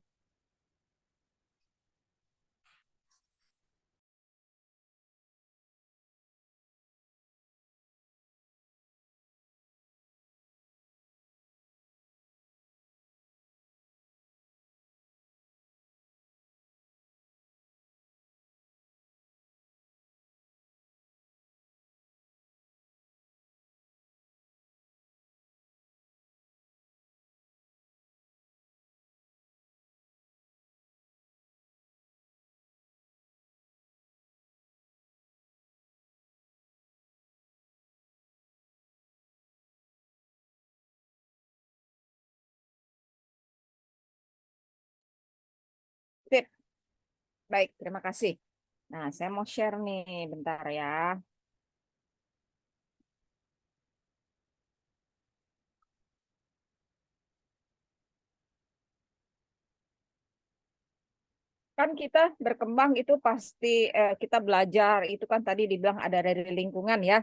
Sip. Baik, terima kasih. Nah, saya mau share nih, bentar ya. Kan kita berkembang itu pasti kita belajar, itu kan tadi dibilang ada dari lingkungan ya.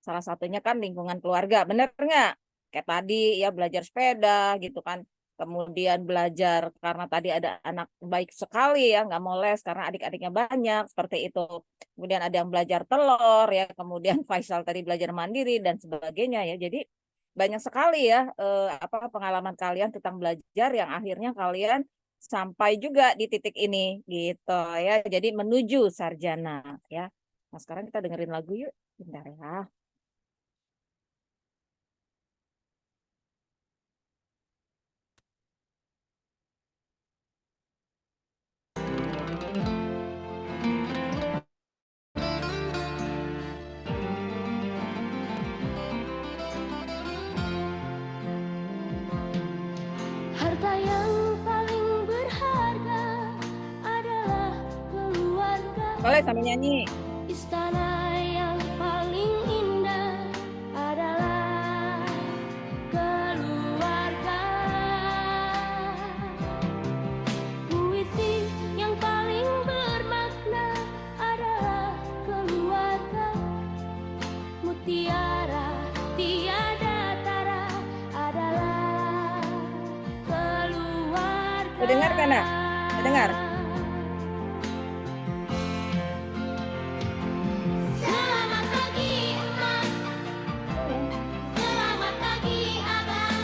Salah satunya kan lingkungan keluarga, bener nggak? Kayak tadi ya belajar sepeda gitu kan. kemudian belajar karena tadi ada anak baik sekali ya, nggak mau les karena adik-adiknya banyak, seperti itu. Kemudian ada yang belajar telur ya, kemudian Faisal tadi belajar mandiri dan sebagainya ya. Jadi banyak sekali ya pengalaman kalian tentang belajar yang akhirnya kalian sampai juga di titik ini gitu ya. Jadi menuju sarjana ya. Nah, sekarang kita dengerin lagu yuk. Bentar ya. Harta yang paling berharga adalah keluarga. Boleh sambil nyanyi. Istana yang paling indah adalah keluarga. Puisi yang paling bermakna adalah keluarga. Mutiara tiada tara adalah keluarga. Terdengar kan, Nak? Terdengar? Selamat pagi emak, selamat pagi abang,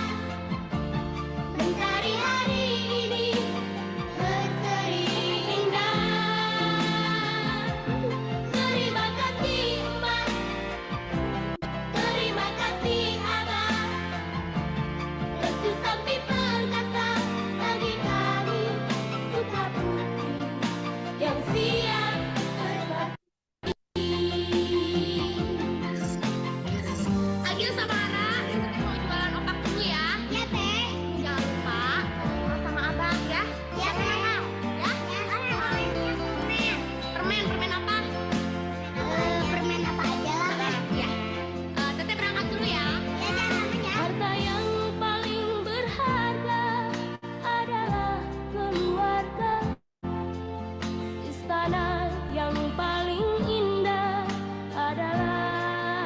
mentari hari ini berseri indah. Terima kasih emak, terima kasih abang, restu sampai perkasa bagi kami putra putri yang siap berbakti. Agil sama Ara, Tete mau jualan opak dulu ya. Iya, Teh. Jangan lupa ngobrol sama Abang ya. Iya, Teh. Ya? Permen. Permen apa? Permen apa aja lah, Teh. Ya. Tete berangkat dulu ya. Iya, namanya. Harta yang paling berharga adalah keluarga. Istana yang paling indah adalah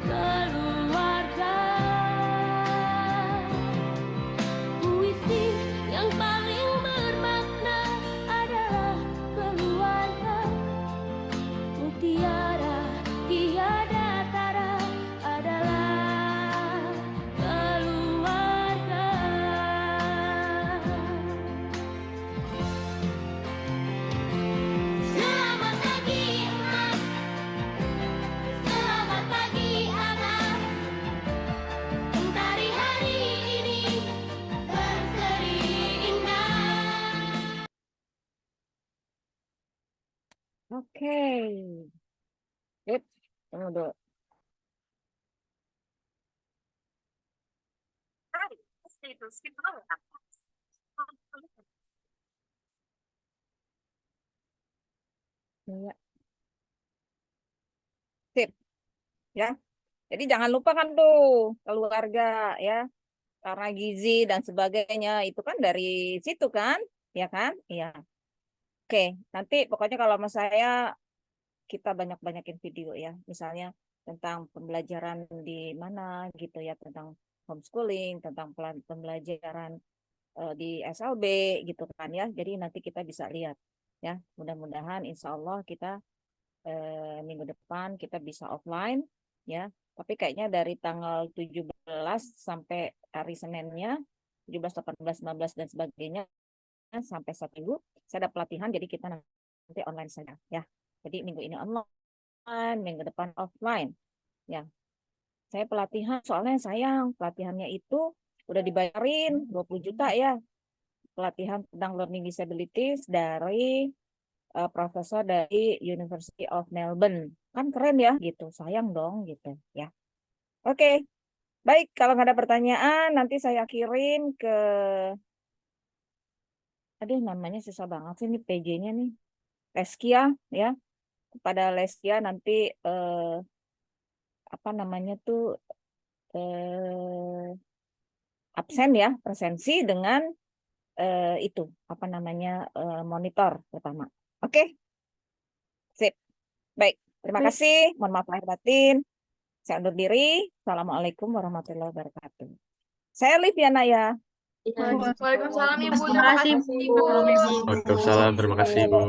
keluarga. Puisi yang paling bermakna adalah keluarga. Mutiara tiada tara adalah keluarga. Selamat pagi emak, selamat pagi abang, mentari hari ini berseri indah. Oke. Sip. Tunggu dulu. Iya. Sip. Ya. Jadi jangan lupa kan tuh keluarga ya. Karena gizi dan sebagainya itu kan dari situ kan? Ya kan? Iya. Oke, nanti pokoknya kalau sama saya kita banyak-banyakin video ya. Misalnya tentang pembelajaran di mana gitu ya, tentang homeschooling, tentang pembelajaran di SLB gitu kan ya. Jadi nanti kita bisa lihat ya. Mudah-mudahan insya Allah kita minggu depan kita bisa offline ya. Tapi kayaknya dari tanggal 17 sampai hari Seninnya 17, 18, 19 dan sebagainya sampai 1 minggu saya ada pelatihan, jadi kita nanti online saja ya. Jadi minggu ini online, minggu depan offline ya. Saya pelatihan soalnya sayang pelatihannya itu udah dibayarin 20 juta ya. Pelatihan tentang learning disabilities dari profesor dari University of Melbourne. Kan keren ya gitu. Sayang dong gitu ya. Oke. Baik, kalau nggak ada pertanyaan nanti saya kirim ke aduh namanya susah banget sih ini PJ-nya nih. Leskia ya. Kepada Leskia nanti apa namanya tuh absen ya, presensi dengan itu apa namanya monitor pertama. Oke. Sip. Baik, terima kasih. Mohon maaf lahir batin. Saya undur diri. Assalamualaikum warahmatullahi wabarakatuh. Saya Liv ya, Nak ya. Iya. Waalaikumsalam Ibu, Terima terima kasih, kasih Bu. Bu. Waalaikumsalam, terima kasih Bu.